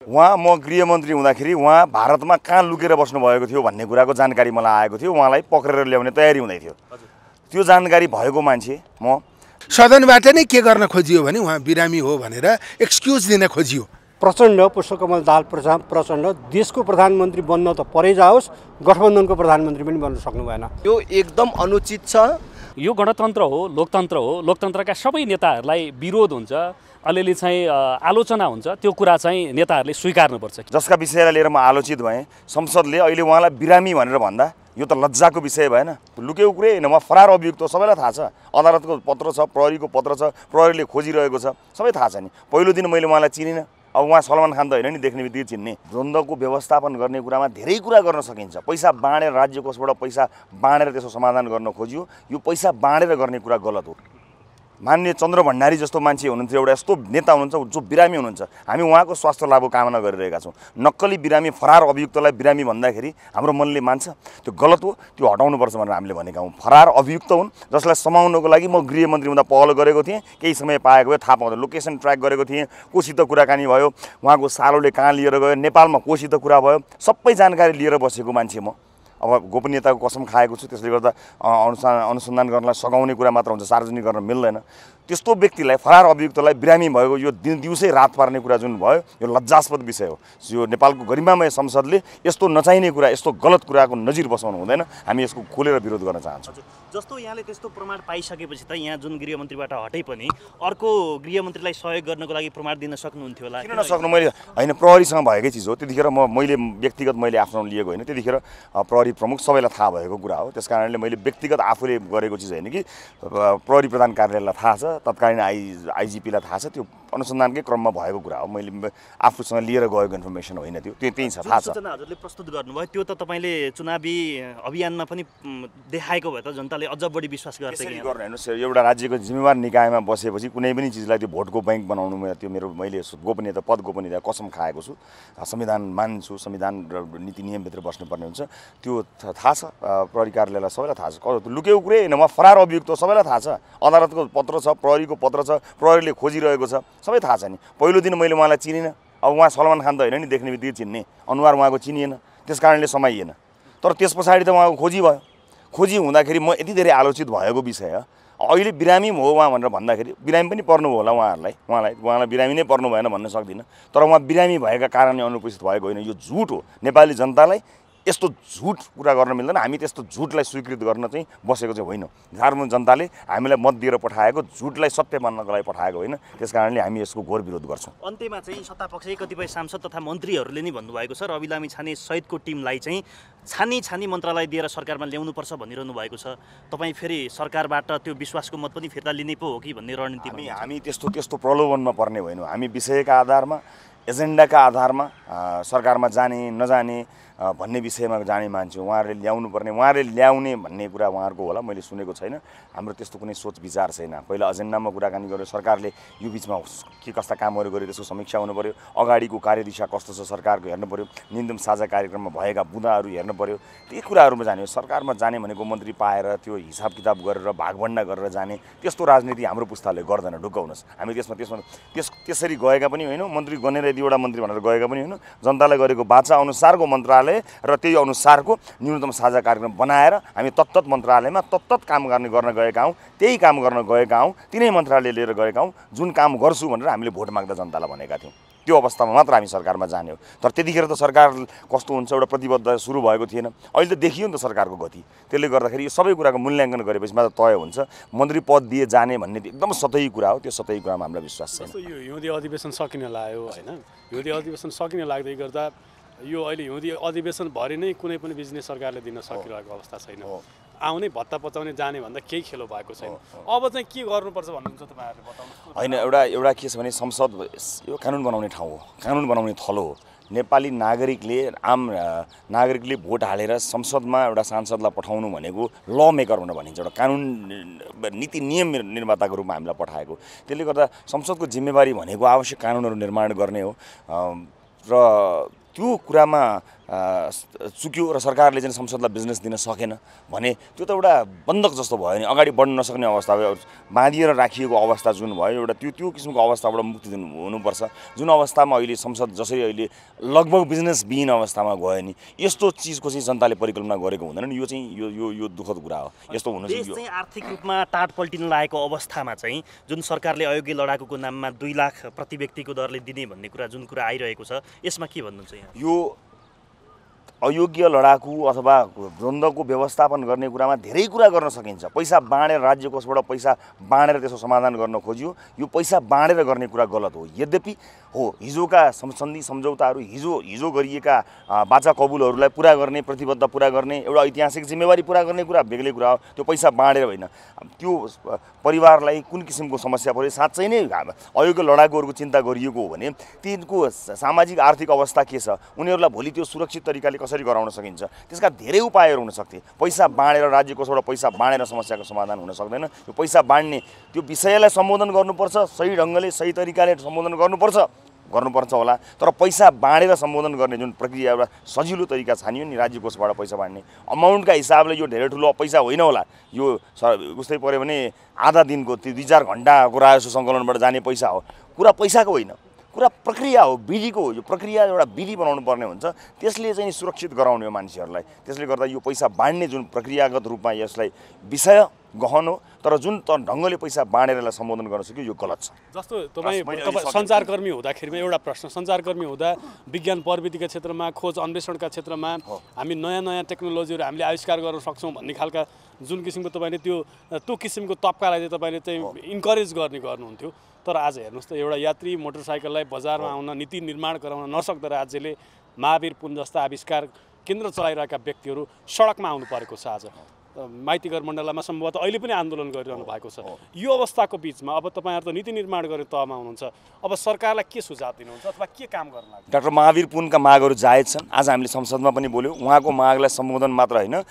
उहाँ म गृहमन्त्री हुँदाखेरि उहाँ भारतमा कहाँ लुकेर बस्नुभएको थियो भन्ने कुराको जानकारी मलाई आएको थियो। उहाँलाई पक्रेर ल्याउने तयारी हुँदै थियो। त्यो जानकारी भएको मान्छे म। सदनबाट नै के गर्न खोजियो भने उहाँ बिरामी हो भनेर एक्सक्युज दिन खोजियो। प्रचण्ड पुष्पकमल दाहाल प्रचण्ड देशको प्रधानमन्त्री बन्न त परै जाओस्, गठबन्धनको प्रधानमन्त्री पनि बन्न सक्नु भएन। यो एकदम अनुचित छ। यो गणतन्त्र हो, लोकतन्त्र हो। लोकतन्त्रका सबै नेताहरूलाई विरोध हुन्छ, अलिअलि चाहिँ आलोचना हुन्छ, त्यो कुरा चाहिँ नेताहरूले स्वीकार्नुपर्छ। जसका विषयलाई लिएर म आलोचित भएँ, संसदले अहिले उहाँलाई बिरामी भनेर भन्दा यो त लज्जाको विषय भएन। लुकेको कुरै होइन, उहाँ फरार अभियुक्त हो, सबैलाई थाहा छ। अदालतको पत्र छ, प्रहरीको पत्र छ, प्रहरीले खोजिरहेको छ, सबै थाहा छ नि। पहिलो दिन मैले उहाँलाई चिनिनँ, अब उहाँ सलमान खान त होइन नि देख्ने बित्तिकै चिन्ने। द्वन्द्वको व्यवस्थापन गर्ने कुरामा धेरै कुरा गर्न सकिन्छ। पैसा बाँडेर राज्य कोषबाट पैसा बाँडेर त्यसको समाधान गर्न खोजियो, यो पैसा बाँडेर गर्ने कुरा गलत हो। माननीय चन्द्र भण्डारी जस्तो मान्छे हुनुहुन्छ, एउटा यस्तो नेता हुनुहुन्छ जो बिरामी हुनुहुन्छ, हामी उहाँको स्वास्थ्य लाभको कामना गरिरहेका छौँ। नक्कली बिरामी, फरार अभियुक्तलाई बिरामी भन्दाखेरि हाम्रो मनले मान्छ त्यो गलत हो, त्यो हटाउनुपर्छ भनेर हामीले भनेका हौँ। फरार अभियुक्त हुन् जसलाई समाउनको लागि म गृहमन्त्री हुँदा पहल गरेको थिएँ। केही समय पाएको भए थाहा पाउँदा लोकेसन ट्र्याक गरेको थिएँ, कोसित कुराकानी भयो, उहाँको सालोले कहाँ लिएर गयो, नेपालमा कोसित कुरा भयो, सबै जानकारी लिएर बसेको मान्छे म। अब गोपनीयताको कसम खाएको छु, त्यसले गर्दा अनुसन्धान गर्नलाई सघाउने कुरा मात्र हुन्छ, सार्वजनिक गर्न मिल्दैन। त्यस्तो व्यक्तिलाई, फरार अभियुक्तलाई बिरामी भएको यो दिउँसै रात पार्ने कुरा जुन भयो, यो लज्जास्पद विषय हो। यो नेपालको गरिमामय संसदले यस्तो नचाहिने कुरा, यस्तो गलत कुराको नजिर बसाउनु हुँदैन। हामी यसको खोलेर विरोध गर्न चाहन्छौँ। जस्तो यहाँले त्यस्तो प्रमाण पाइसकेपछि त यहाँ जुन गृहमन्त्रीबाट हटे पनि अर्को गृहमन्त्रीलाई सहयोग गर्नको लागि प्रमाण दिन सक्नुहुन्थ्यो होला। किन नसक्नु? मैले होइन, प्रहरीसँग भएकै चिज हो। त्यतिखेर मैले व्यक्तिगत मैले आफ्नो लिएको होइन, त्यतिखेर प्रहरी प्रमुख सबैलाई थाहा भएको कुरा हो। त्यस कारणले मैले व्यक्तिगत आफूले गरेको चिज होइन कि प्रहरी प्रधान कार्यालयलाई थाहा छ, तत्कालीन आइजिपीलाई थाहा छ, त्यो अनुसन्धानकै क्रममा भएको कुरा हो। मैले आफूसँग लिएर गएको इन्फर्मेसन होइन, त्यो त्यही छ, थाहा छ। सूचना हजुरले प्रस्तुत गर्नुभयो, त्यो त तपाईँले चुनावी अभियानमा पनि देखाएको भए त जनताले अझ बढी विश्वास गर्थे। हेर्नुहोस्, एउटा राज्यको जिम्मेवार निकायमा बसेपछि कुनै पनि चिजलाई त्यो भोटको ब्याङ्क बनाउनु त्यो मैले गोपनीयता, पद गोपनीयता कसम खाएको छु। संविधान मान्छु, संविधान र नीति नियमभित्र बस्नुपर्ने हुन्छ, त्यो थाहा छ। प्रहरी कार्यालयलाई सबैलाई थाहा छ। लुकेको कुरै होइन, उहाँ फरार अभियुक्त हो, सबैलाई थाहा छ। अदालतको पत्र छ, प्रहरीको पत्र छ, प्रहरीले खोजिरहेको छ, सबै थाहा छ नि। पहिलो दिन मैले उहाँलाई चिनिनँ, अब उहाँ सलमान खान त होइन नि देख्ने बित्तिकै चिन्ने। अनुहार उहाँको चिनिएन, त्यस कारणले समाइएन। तर त्यस पछाडि त उहाँको खोजी भयो। खोजी हुँदाखेरि म यति धेरै आलोचित भएको विषय अहिले बिरामी हो उहाँ भनेर भन्दाखेरि बिरामी पनि पर्नु होला उहाँलाई बिरामी नै पर्नु भएन भन्न सक्दिनँ। तर उहाँ बिरामी भएका कारणले अनुपस्थित भएको होइन, यो झुट हो। नेपाली जनतालाई यस्तो झुट कुरा गर्न मिल्दैन। हामी त्यस्तो झुटलाई स्वीकृत गर्न चाहिँ बसेको चाहिँ होइन। झारमुख जनताले हामीलाई मत दिएर पठाएको, झुटलाई सत्य मान्नको लागि पठाएको होइन। त्यस कारणले हामी यसको घोर विरोध गर्छौँ। अन्त्यमा चाहिँ सत्तापक्षै कतिपय सांसद तथा मन्त्रीहरूले नै भन्नुभएको छ रवि लामी छाने सहितको टिमलाई चाहिँ छानी मन्त्रालय दिएर सरकारमा ल्याउनुपर्छ भनिरहनु भएको छ। तपाईँ फेरि सरकारबाट त्यो विश्वासको मत पनि फिर्ता लिने पो हो कि भन्ने रणनीति? हामी त्यस्तो प्रलोभनमा पर्ने होइनौँ। हामी विषयका आधारमा, एजेन्डाका आधारमा सरकारमा जाने नजाने भन्ने विषयमा जाने मान्छे। उहाँहरूले ल्याउने भन्ने कुरा उहाँहरूको होला, मैले सुनेको छैन। हाम्रो त्यस्तो कुनै सोच विचार छैन। पहिला एजेन्डामा कुराकानी गरेर सरकारले यो बिचमा के कस्ता कामहरू गर्यो त्यसको समीक्षा हुनु पर्यो। अगाडिको कार्यदिशा कस्तो छ सरकारको हेर्नु पर्यो। न्यूनतम साझा कार्यक्रममा भएका बुँदाहरू हेर्नु पर्यो। ती कुराहरूमा जाने हो। सरकारमा जाने भनेको मन्त्री पाएर त्यो हिसाब किताब गरेर भागभण्डा गरेर जाने, त्यस्तो राजनीति हाम्रो पुस्ताले गर्दैन। ढुकाउनुहोस्। हामी त्यसरी गएका पनि होइनौँ। मन्त्री गनेर यतिवटा मन्त्री भनेर गएका पनि होइनौँ। जनताले गरेको बाचा अनुसारको मन्त्रालय र त्यही अनुसारको न्यूनतम साझा कार्यक्रम बनाएर हामी तत्त मन्त्रालयमा तत्त काम गर्न गएका हौँ। त्यही काम गर्न गएका हौँ। तिनै मन्त्रालय लिएर गएका हौँ। जुन काम गर्छु भनेर हामीले भोट माग्दा जनतालाई भनेका थियौँ। त्यो अवस्थामा मात्र हामी सरकारमा जाने हो। तर त्यतिखेर त सरकार कस्तो हुन्छ एउटा प्रतिबद्धता सुरु भएको थिएन। अहिले त देखियो नि त सरकारको गति। त्यसले गर्दाखेरि यो सबै कुराको मूल्याङ्कन गरेपछि मात्र तय हुन्छ। मन्त्री पद दिए जाने भन्ने एकदम सतही कुरा हो। त्यो सतही कुरामा हामीलाई विश्वास छैन। यो हिउँदे अधिवेशन सकिन लाग्यो होइन। हिउँदे अधिवेशन सकिन लाग्दै गर्दा यो अहिले हिउँदे अधिवेशनभरि नै कुनै पनि बिजनेस सरकारले दिन सकिरहेको अवस्था छैन। आउने भत्ता पचाउने जाने भन्दा केही खेलो भएको छैन। अब चाहिँ के गर्नुपर्छ भन्नुहुन्छ तपाईँहरूले बताउनु? होइन, एउटा के छ भने संसद यो कानुन बनाउने ठाउँ हो, कानुन बनाउने थलो हो। नेपाली नागरिकले, आम नागरिकले भोट हालेर संसदमा एउटा सांसदलाई पठाउनु भनेको ल मेकर भनेर भनिन्छ। एउटा कानुन नीति नियम निर्माताको रूपमा हामीलाई पठाएको। त्यसले गर्दा संसदको जिम्मेवारी भनेको आवश्यक कानुनहरू निर्माण गर्ने हो र त्यो कुरामा चुक्यो र सरकारले चाहिँ संसदलाई बिजनेस दिन सकेन भने त्यो त एउटा बन्धक जस्तो भयो नि, अगाडि बढ्न नसक्ने अवस्था भयो, बाँधिएर राखिएको अवस्था जुन भयो एउटा त्यो किसिमको अवस्थाबाट मुक्ति हुनुपर्छ। जुन अवस्थामा अहिले संसद जसरी अहिले लगभग बिजनेसविहीन अवस्थामा गयो नि, यस्तो चिजको चाहिँ जनताले परिकल्पना गरेको हुँदैन नि। यो चाहिँ यो दुःखद कुरा हो। यस्तो हुनु देश चाहिँ आर्थिक रूपमा टाट पल्टिन लागेको अवस्थामा चाहिँ जुन सरकारले अयोग्य लडाकुको नाममा 2 लाख प्रति व्यक्तिको दरले दिने भन्ने कुरा जुन कुरा आइरहेको छ, यसमा के भन्नुहुन्छ यहाँ? यो अयोग्य लडाकु अथवा द्वन्द्वको व्यवस्थापन गर्ने कुरामा धेरै कुरा गर्न सकिन्छ। पैसा बाँडेर राज्य कोषबाट पैसा बाँडेर त्यसको समाधान गर्न खोजियो, यो पैसा बाँडेर गर्ने कुरा गलत हो। यद्यपि हो, हिजोका सन्धि सम्झौताहरू, हिजो गरिएका बाचा कबुलहरूलाई पुरा गर्ने, प्रतिबद्ध पुरा गर्ने, एउटा ऐतिहासिक जिम्मेवारी पुरा गर्ने कुरा बेग्लै कुरा हो। त्यो पैसा बाँडेर होइन। त्यो परिवारलाई कुन किसिमको समस्या पर्यो, साँच्चै नै अयोग्य लडाकुहरूको चिन्ता गरिएको हो भने तिनको सामाजिक आर्थिक अवस्था के छ, उनीहरूलाई भोलि त्यो सुरक्षित तरिकाले कसरी गराउन सकिन्छ, त्यसका धेरै उपायहरू हुन सक्थे। पैसा बाँडेर राज्य कोषबाट पैसा बाँडेर समस्याको समाधान हुन सक्दैन। यो पैसा बाँड्ने त्यो विषयलाई सम्बोधन गर्नुपर्छ, सही ढङ्गले सही तरिकाले सम्बोधन गर्नुपर्छ होला। तर पैसा बाँडेर सम्बोधन गर्ने जुन प्रक्रिया एउटा सजिलो तरिका छानियो नि, राज्य कोषबाट पैसा बाँड्ने अमाउन्टका हिसाबले यो धेरै ठुलो पैसा होइन होला। यो उस्तै पऱ्यो भने आधा दिनको 2-4 घन्टाको राजस्व सङ्कलनबाट जाने पैसा हो। कुरा पैसाको होइन, कुरा प्रक्रिया हो, विधिको हो। यो प्रक्रिया एउटा विधि बनाउनु पर्ने हुन्छ, त्यसले चाहिँ सुरक्षित गराउने हो मान्छेहरूलाई। त्यसले गर्दा यो पैसा बाँड्ने जुन प्रक्रियागत रूपमा यसलाई विषय गहन हो, तर जुन ढङ्गले पैसा बाँडेरलाई सम्बोधन गर्न सक्यो यो गलत छ। जस्तो तपाईँ सञ्चारकर्मी हुँदाखेरिमा एउटा प्रश्न, सञ्चारकर्मी हुँदा विज्ञान प्रविधिका क्षेत्रमा, खोज अन्वेषणका क्षेत्रमा हामी नयाँ टेक्नोलोजीहरू हामीले आविष्कार गर्न सक्छौँ भन्ने खालका जुन किसिमको तपाईँले त्यो किसिमको तबकालाई चाहिँ तपाईँले चाहिँ इन्करेज गर्नुहुन्थ्यो। तर आज हेर्नुहोस् त, एउटा यात्री मोटरसाइकललाई बजारमा आउन, नीति निर्माण गराउन नसक्दा राज्यले महावीर पुन जस्ता आविष्कार केन्द्र चलाइरहेका व्यक्तिहरू सडकमा आउनु परेको छ। आज माइतीघर मण्डलमा सम्भवतः अहिले पनि आन्दोलन गरिरहनु भएको छ। यो अवस्थाको बिचमा अब तपाईँहरू त नीति निर्माण गर्ने तहमा हुनुहुन्छ, अब सरकारलाई के सुझाव दिनुहुन्छ अथवा के काम गर्न लाग्छ? डाक्टर महावीर पुनका मागहरू जायज छन्। आज हामीले संसदमा पनि बोल्यौँ। उहाँको मागलाई सम्बोधन मात्र होइन,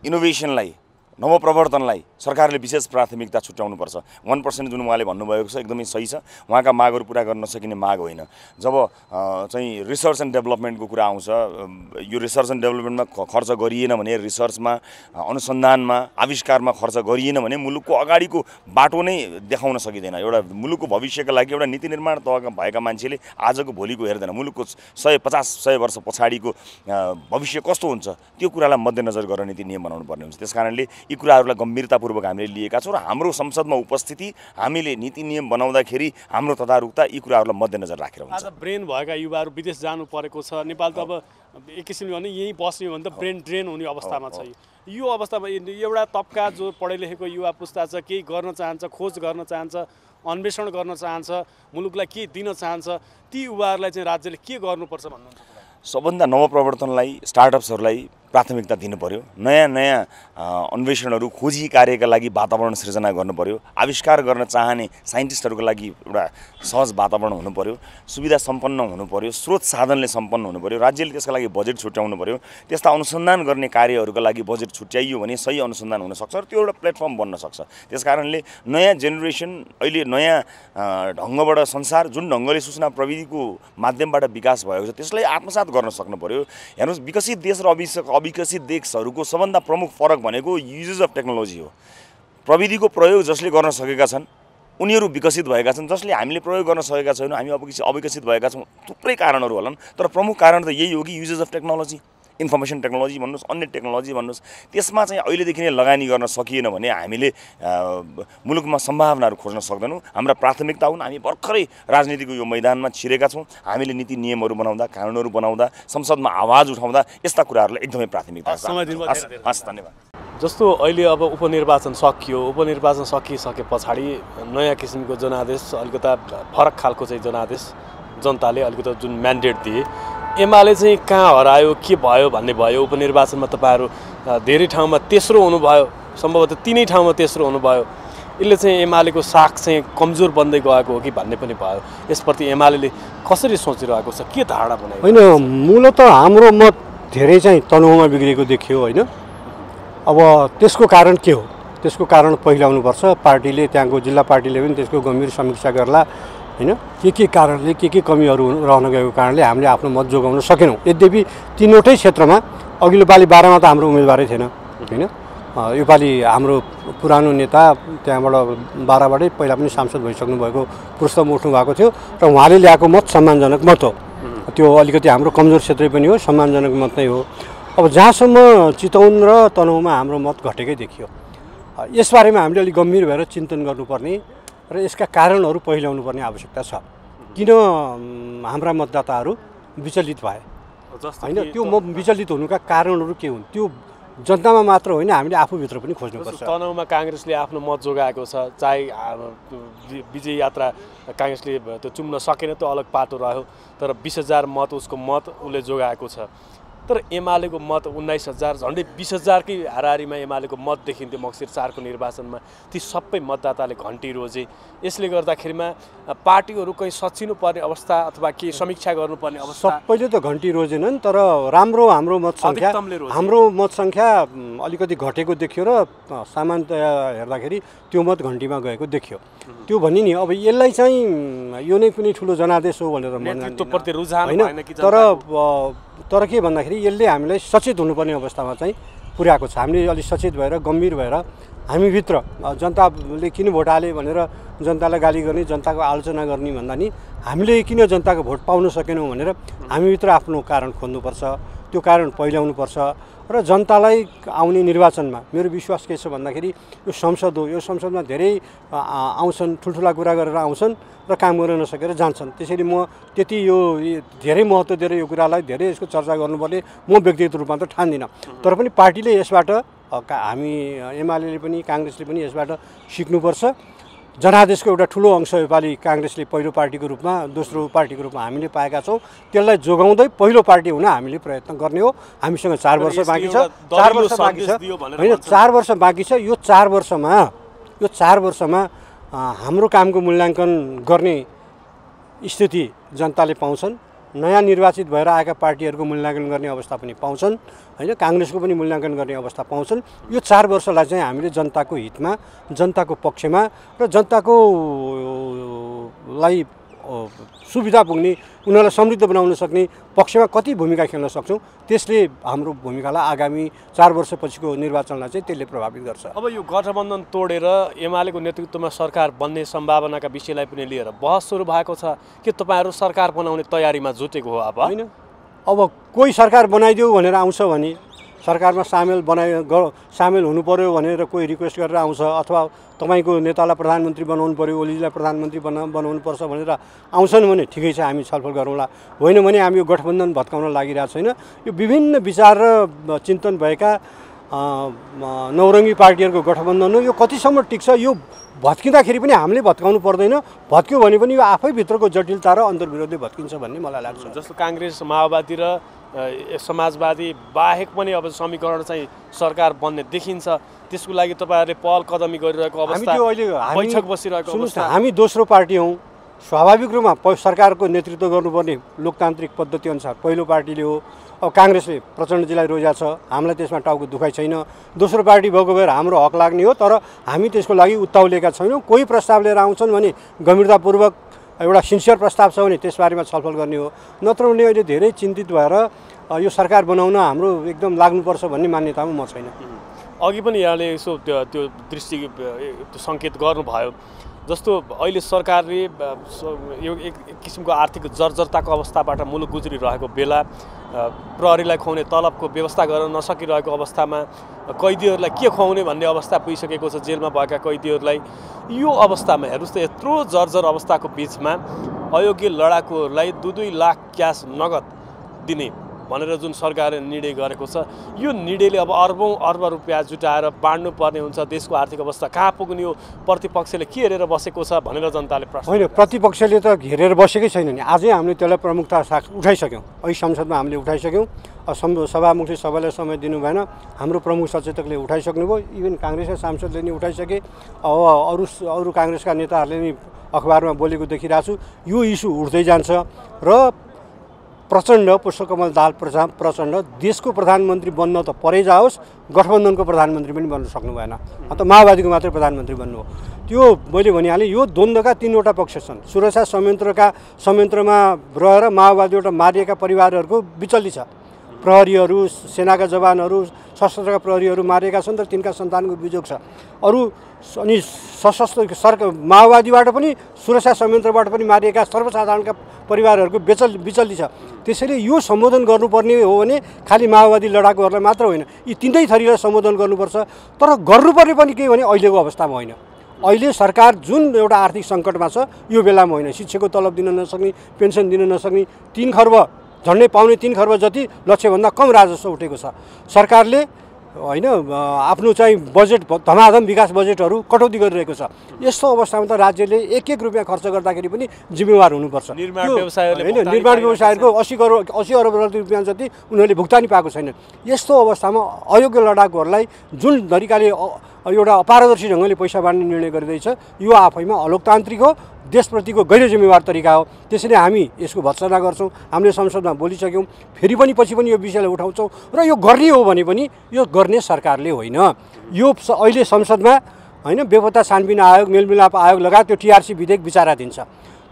इनोभेसनलाई, नवप्रवर्तनलाई सरकारले विशेष प्राथमिकता छुट्याउनुपर्छ। 1% जुन उहाँले भन्नुभएको छ एकदमै सही छ। उहाँका मागहरू पुरा गर्न नसकिने माग होइन। जब चाहिँ रिसर्च एन्ड डेभलपमेन्टको कुरा आउँछ, यो रिसर्च एन्ड डेभलपमेन्टमा खर्च गरिएन भने, रिसर्चमा, अनुसन्धानमा, आविष्कारमा खर्च गरिएन भने मुलुकको अगाडिको बाटो नै देखाउन सकिँदैन। एउटा मुलुकको भविष्यका लागि एउटा नीति निर्माण तहका भएका मान्छेले आजको भोलिको हेर्दैन, मुलुकको 150-100 वर्ष पछाडिको भविष्य कस्तो हुन्छ त्यो कुरालाई मध्यनजर गरेर नीति नियम बनाउनु पर्ने हुन्छ। त्यसकारणले यी कुराहरूलाई गम्भीरतापूर्वक हामीले लिएका छौँ र हाम्रो संसदमा उपस्थिति, हामीले नीति नियम बनाउँदाखेरि हाम्रो तदारुकता यी कुराहरूलाई मध्यनजर राखेर हुन्छ। आज ब्रेन भएका युवाहरू विदेश जानु परेको छ। नेपाल त अब एक किसिमले भने यहीँ बस्ने हो भने त ब्रेन ड्रेन हुने अवस्थामा छ। यो अवस्थामा एउटा तबका जो पढे लेखेको युवा पुस्ता छ, केही गर्न चाहन्छ, खोज गर्न चाहन्छ, अन्वेषण गर्न चाहन्छ, मुलुकलाई के दिन चाहन्छ, ती युवाहरूलाई चाहिँ राज्यले के गर्नुपर्छ भन्नुहुन्छ? सबभन्दा नवप्रवर्तनलाई, स्टार्टअप्सहरूलाई प्राथमिकता दिनु पर्यो। नयाँ अन्वेषणहरू, खोजी कार्यका लागि वातावरण सृजना गर्नु पर्यो। आविष्कार गर्न चाहने साइन्टिस्टहरूको लागि एउटा सहज वातावरण हुनु पर्यो। सुविधा सम्पन्न हुनु पर्यो, स्रोत साधनले सम्पन्न हुनु पर्यो। राज्यले त्यसका लागि बजेट छुट्याउनु पर्यो। त्यस्ता अनुसन्धान गर्ने कार्यहरूका लागि बजेट छुट्याइयो भने सही अनुसन्धान हुनसक्छ र त्यो एउटा प्लेटफर्म बन्न सक्छ। त्यसकारणले नयाँ जेनेरेसन, अहिले नयाँ ढङ्गबाट संसार जुन ढङ्गले सूचना प्रविधिको माध्यमबाट विकास भएको छ त्यसलाई आत्मसात गर्न सक्नु पर्यो। हेर्नुहोस्, विकसित देश र अविकसित देशहरूको सबभन्दा प्रमुख फरक भनेको युजेस अफ टेक्नोलोजी हो। प्रविधिको प्रयोग जसले गर्न सकेका छन् उनीहरू विकसित भएका छन्, जसले हामीले प्रयोग गर्न सकेका छैनौँ, हामी अविकसित भएका छौँ। थुप्रै कारणहरू होलान्, तर प्रमुख कारण त यही हो कि uses of technology, information technology भन्नुहोस्, अन्य टेक्नोलोजी भन्नुहोस्, त्यसमा चाहिँ अहिलेदेखि नै लगानी गर्न सकिएन भने हामीले मुलुकमा सम्भावनाहरू खोज्न सक्दैनौँ। हाम्रा प्राथमिकता हुन्। हामी भर्खरै राजनीतिको यो मैदानमा छिरेका छौँ। हामीले नीति नियमहरू बनाउँदा, कानुनहरू बनाउँदा, संसदमा आवाज उठाउँदा यस्ता कुराहरूलाई एकदमै प्राथमिकता छ। हस्, धन्यवाद। जस्तो अहिले अब उपनिर्वाचन सकियो, उपनिर्वाचन सकिसके पछाडि नयाँ किसिमको जनादेश, अलिकता फरक खालको चाहिँ जनादेश जनताले अलिकता जुन म्यान्डेट दिए, एमाले चाहिँ कहाँ हरायो, के भयो भन्ने भयो। उपनिर्वाचनमा तपाईँहरू धेरै ठाउँमा तेस्रो हुनुभयो, सम्भवतः 3 ठाउँमा तेस्रो हुनुभयो। यसले चाहिँ एमालेको साख चाहिँ कमजोर बन्दै गएको हो कि भन्ने पनि भयो। यसप्रति एमाले कसरी सोचिरहेको छ, के धारणा बनायो? होइन, मूलत हाम्रो मत धेरै चाहिँ तनहुमा बिग्रेको देखियो होइन। अब त्यसको कारण के हो? त्यसको कारण पहिला आउनुपर्छ पार्टीले, त्यहाँको जिल्ला पार्टीले पनि त्यसको गम्भीर समीक्षा गर्ला होइन के कारणले के कमीहरू रहन गएको कारणले हामीले आफ्नो मत जोगाउन सकेनौँ। यद्यपि तीनवटै क्षेत्रमा अघिल्लो पालि 12मा त हाम्रो उम्मेदवारै थिएन होइन। योपालि हाम्रो पुरानो नेता त्यहाँबाट 12बाटै पहिला पनि सांसद भइसक्नु भएको पुरस्ताव उठ्नु भएको थियो र उहाँले ल्याएको मत सम्मानजनक मत हो। त्यो अलिकति हाम्रो कमजोर क्षेत्र पनि हो, सम्मानजनक मत नै हो। अब जहाँसम्म चितवन र तनहुँमा हाम्रो मत घटेकै देखियो। यसबारेमा हामीले अलिक गम्भीर भएर चिन्तन गर्नुपर्ने र यसका कारणहरू पहिल्याउनु पर्ने आवश्यकता छ। किन हाम्रा मतदाताहरू विचलित भए होइन, त्यो विचलित हुनुका कारणहरू के हुन् त्यो जनतामा मात्र होइन हामीले आफूभित्र पनि खोज्नुपर्छ। तनहुँमा काङ्ग्रेसले आफ्नो मत जोगाएको छ, चाहे विजय यात्रा काङ्ग्रेसले त्यो चुम्न सकेन, त्यो अलग पाटो रह्यो, तर 20,000 मत उसको मत उसले जोगाएको छ। तर एमालेको मत 19,000 झन्डै 20,000कै हाराहारीमा एमालेको मत देखिन्थ्यो मक्सिर 4को निर्वाचनमा। ती सबै मतदाताले घन्टी रोजे। यसले गर्दाखेरिमा पार्टीहरू कहीँ सचिनु पर्ने अवस्था अथवा के समीक्षा गर्नुपर्ने अवस्था सबैले त घन्टी रोजेनन्, तर हाम्रो मत सङ्ख्या अलिकति घटेको देखियो र सामान्यतया हेर्दाखेरि त्यो मत घन्टीमा गएको देखियो। त्यो भनि नि अब यसलाई चाहिँ यो नै कुनै ठुलो जनादेश हो भनेर नेतृत्वप्रति रुझान होइन, तर के भन्दाखेरि यसले हामीलाई सचेत हुनुपर्ने अवस्थामा चाहिँ पुर्याएको छ। हामीले अलिक सचेत भएर गम्भीर भएर हामीभित्र जनताले किन भोट हाले भनेर जनतालाई गाली गर्ने, जनताको आलोचना गर्ने भन्दा नि हामीले किन जनताको भोट पाउन सकेनौँ भनेर हामीभित्र आफ्नो कारण खोज्नुपर्छ, त्यो कारण पहिल्याउनुपर्छ। र जनतालाई आउने निर्वाचनमा मेरो विश्वास के छ भन्दाखेरि यो संसद हो, यो संसदमा धेरै आउँछन्, ठुल्ठुला कुरा गरेर आउँछन् र काम गर्न नसकेर जान्छन्। त्यसैले म त्यति यो धेरै महत्त्व दिएर यो कुरालाई धेरै यसको चर्चा गर्नुपर्ने म व्यक्तिगत रूपमा त ठान्दिनँ। तर पनि पार्टीले यसबाट हामी एमाले पनि काङ्ग्रेसले पनि यसबाट सिक्नुपर्छ। जनादेशको एउटा ठुलो अंश योपालि काङ्ग्रेसले पहिलो पार्टीको रूपमा, दोस्रो पार्टीको रूपमा हामीले पाएका छौँ। त्यसलाई जोगाउँदै पहिलो पार्टी हुन हामीले प्रयत्न गर्ने हो। हामीसँग 4 वर्ष बाँकी छ, 4 वर्ष बाँकी छ होइन, 4 वर्ष बाँकी छ। यो 4 वर्षमा हाम्रो कामको मूल्याङ्कन गर्ने स्थिति जनताले पाउँछन्। नयाँ निर्वाचित भएर आएका पार्टीहरूको मूल्याङ्कन गर्ने अवस्था पनि पाउँछन् होइन, काङ्ग्रेसको पनि मूल्याङ्कन गर्ने अवस्था पाउँछन्। यो 4 वर्षलाई चाहिँ हामीले जनताको हितमा, जनताको पक्षमा र जनताको लाई सुविधा पुग्ने, उनीहरूलाई समृद्ध बनाउन सक्ने पक्षमा कति भूमिका खेल्न सक्छौँ, त्यसले हाम्रो भूमिकालाई आगामी 4 वर्षपछिको निर्वाचनलाई चाहिँ त्यसले प्रभावित गर्छ। अब यो गठबन्धन तोडेर एमालेको नेतृत्वमा सरकार बन्ने सम्भावनाका विषयलाई पनि लिएर बहस सुरु भएको छ कि तपाईँहरू सरकार बनाउने तयारीमा जुटेको हो? अब होइन, अब कोही सरकार बनाइदेऊ भनेर आउँछ भने सरकारमा सामेल हुनु पर्यो भनेर कोही रिक्वेस्ट गरेर आउँछ, अथवा तपाईँको नेतालाई प्रधानमन्त्री बनाउनु पर्यो, ओलीलाई प्रधानमन्त्री बनाउनुपर्छ भनेर आउँछन् भने ठिकै छ, हामी छलफल गरौँला। होइन भने हामी यो गठबन्धन भत्काउन लागिरहेको छैन। यो विभिन्न विचार र चिन्तन भएका नौरङ्गी पार्टीहरूको गठबन्धन हो। यो कतिसम्म टिक्छ, यो भत्किँदाखेरि पनि हामीले भत्काउनु पर्दैन। भत्क्यो भने पनि यो आफैभित्रको जटिलता र अन्तर्विरोधले भत्किन्छ भन्ने मलाई लाग्छ। जस्तो काङ्ग्रेस, माओवादी र समाजवादी बाहेक पनि अब समीकरण चाहिँ सरकार बन्ने देखिन्छ। त्यसको लागि तपाईँहरूले पहल कदमी गरिरहेको अवस्था, बैठक बसिरहेको अवस्था। हामी दोस्रो पार्टी हौँ। स्वाभाविक रूपमा सरकारको नेतृत्व गर्नुपर्ने लोकतान्त्रिक पद्धतिअनुसार पहिलो पार्टीले हो। अब काङ्ग्रेसले प्रचण्डजीलाई रोजेको छ, हामीलाई त्यसमा टाउको दुखाइ छैन। दोस्रो पार्टी भएको भएर हाम्रो हक लाग्ने हो, तर हामी त्यसको लागि उत्ताउलेका छैनौँ। कोही प्रस्ताव लिएर आउँछन् भने गम्भीरतापूर्वक एउटा सिन्सियर प्रस्ताव छ भने त्यसबारेमा छलफल गर्ने हो। नत्र भने अहिले धेरै चिन्तित भएर यो सरकार बनाउन हाम्रो एकदम लाग्नुपर्छ भन्ने मान्यतामा म छैन। अघि पनि यहाँले यसो त्यो दृष्टि सङ्केत गर्नुभयो। जस्तो अहिले सरकारले यो एक किसिमको आर्थिक जर्जरताको अवस्थाबाट मुलुक गुज्रिरहेको बेला प्रहरीलाई खुवाउने तलबको व्यवस्था गर्न नसकिरहेको अवस्थामा कैदीहरूलाई के खुवाउने भन्ने अवस्था पुगिसकेको छ, जेलमा भएका कैदीहरूलाई। यो अवस्थामा हेर्नुहोस् त, यत्रो जर्जर अवस्थाको बिचमा अयोग्य लडाकुहरूलाई 2-2 लाख क्यास नगद दिने भनेर जुन सरकारले निर्णय गरेको छ, यो निर्णयले अब अर्ब रुपियाँ जुटाएर बाँड्नु पर्ने हुन्छ। देशको आर्थिक अवस्था कहाँ पुग्ने हो, प्रतिपक्षले के हेरेर बसेको छ भनेर जनताले प्रश्न। होइन, प्रतिपक्षले त घेरेर बसेकै छैन नि। आजै हामीले त्यसलाई प्रमुखता साथ उठाइसक्यौँ। अहिले संसदमा हामीले उठाइसक्यौँ। सभामुखले सबैलाई समय दिनु भएन, हाम्रो प्रमुख सचेतकले उठाइसक्नुभयो। इभन काङ्ग्रेसका सांसदले नि उठाइसके। अब अरू काङ्ग्रेसका नेताहरूले नि अखबारमा बोलेको देखिरहेको छु। यो इस्यु उठ्दै जान्छ र प्रचण्ड पुष्पकमल दाहाल प्रचण्ड देशको प्रधानमन्त्री बन्न त परै जाओस्, गठबन्धनको प्रधानमन्त्री पनि बन्न सक्नु भएन। अन्त माओवादीको मात्रै प्रधानमन्त्री बन्नु हो। त्यो मैले भनिहालेँ, यो द्वन्द्वका तीनवटा पक्ष छन्। सुरक्षा संयन्त्रमा रहेर माओवादीबाट मारिएका परिवारहरूको बिचल्ली छ। प्रहरीहरू, सेनाका जवानहरू, सशस्त्रका प्रहरीहरू मारिएका छन् र तिनका सन्तानको बिजोग छ। अरू अनि सशस्त्र माओवादीबाट पनि सुरक्षा संयन्त्रबाट पनि मारिएका सर्वसाधारणका परिवारहरूको बिचल्ली छ। त्यसैले यो सम्बोधन गर्नुपर्ने हो भने खालि माओवादी लडाकुहरूलाई मात्र होइन, यी तिनै थरीलाई सम्बोधन गर्नुपर्छ। तर गर्नुपर्ने पनि के भने अहिलेको अवस्थामा होइन। अहिले सरकार जुन एउटा आर्थिक सङ्कटमा छ यो बेलामा होइन। शिक्षकको तलब दिन नसक्ने, पेन्सन दिन नसक्ने, 3 खर्ब झन्डै पाउने 3 खर्ब जति लक्ष्यभन्दा कम राजस्व उठेको छ। सरकारले होइन आफ्नो चाहिँ बजेट धमाधम विकास बजेटहरू कटौती गरिरहेको छ। यस्तो अवस्थामा त राज्यले 1-1 रुपियाँ खर्च गर्दाखेरि पनि जिम्मेवार हुनुपर्छ। निर्माण व्यवसायहरूको 80 अरब रुपियाँ जति उनीहरूले भुक्तानी पाएको छैनन्। यस्तो अवस्थामा अयोग्य लडाकुहरूलाई जुन तरिकाले एउटा अपारदर्शी ढङ्गले पैसा बाँड्ने निर्णय गरिँदैछ यो आफैमा अलोकतान्त्रिक हो, देशप्रतिको गैर जिम्मेवार तरिका हो। त्यसैले हामी यसको भत्सना गर्छौँ। हामीले संसदमा बोलिसक्यौँ, फेरि पनि पछि पनि यो विषयलाई उठाउँछौँ र यो गर्ने हो भने पनि यो गर्ने सरकारले होइन। यो अहिले संसदमा होइन बेपत्ता छानबिन आयोग, मेलमिलाप आयोग लगायत त्यो TRC विधेयक विचाराधीन छ।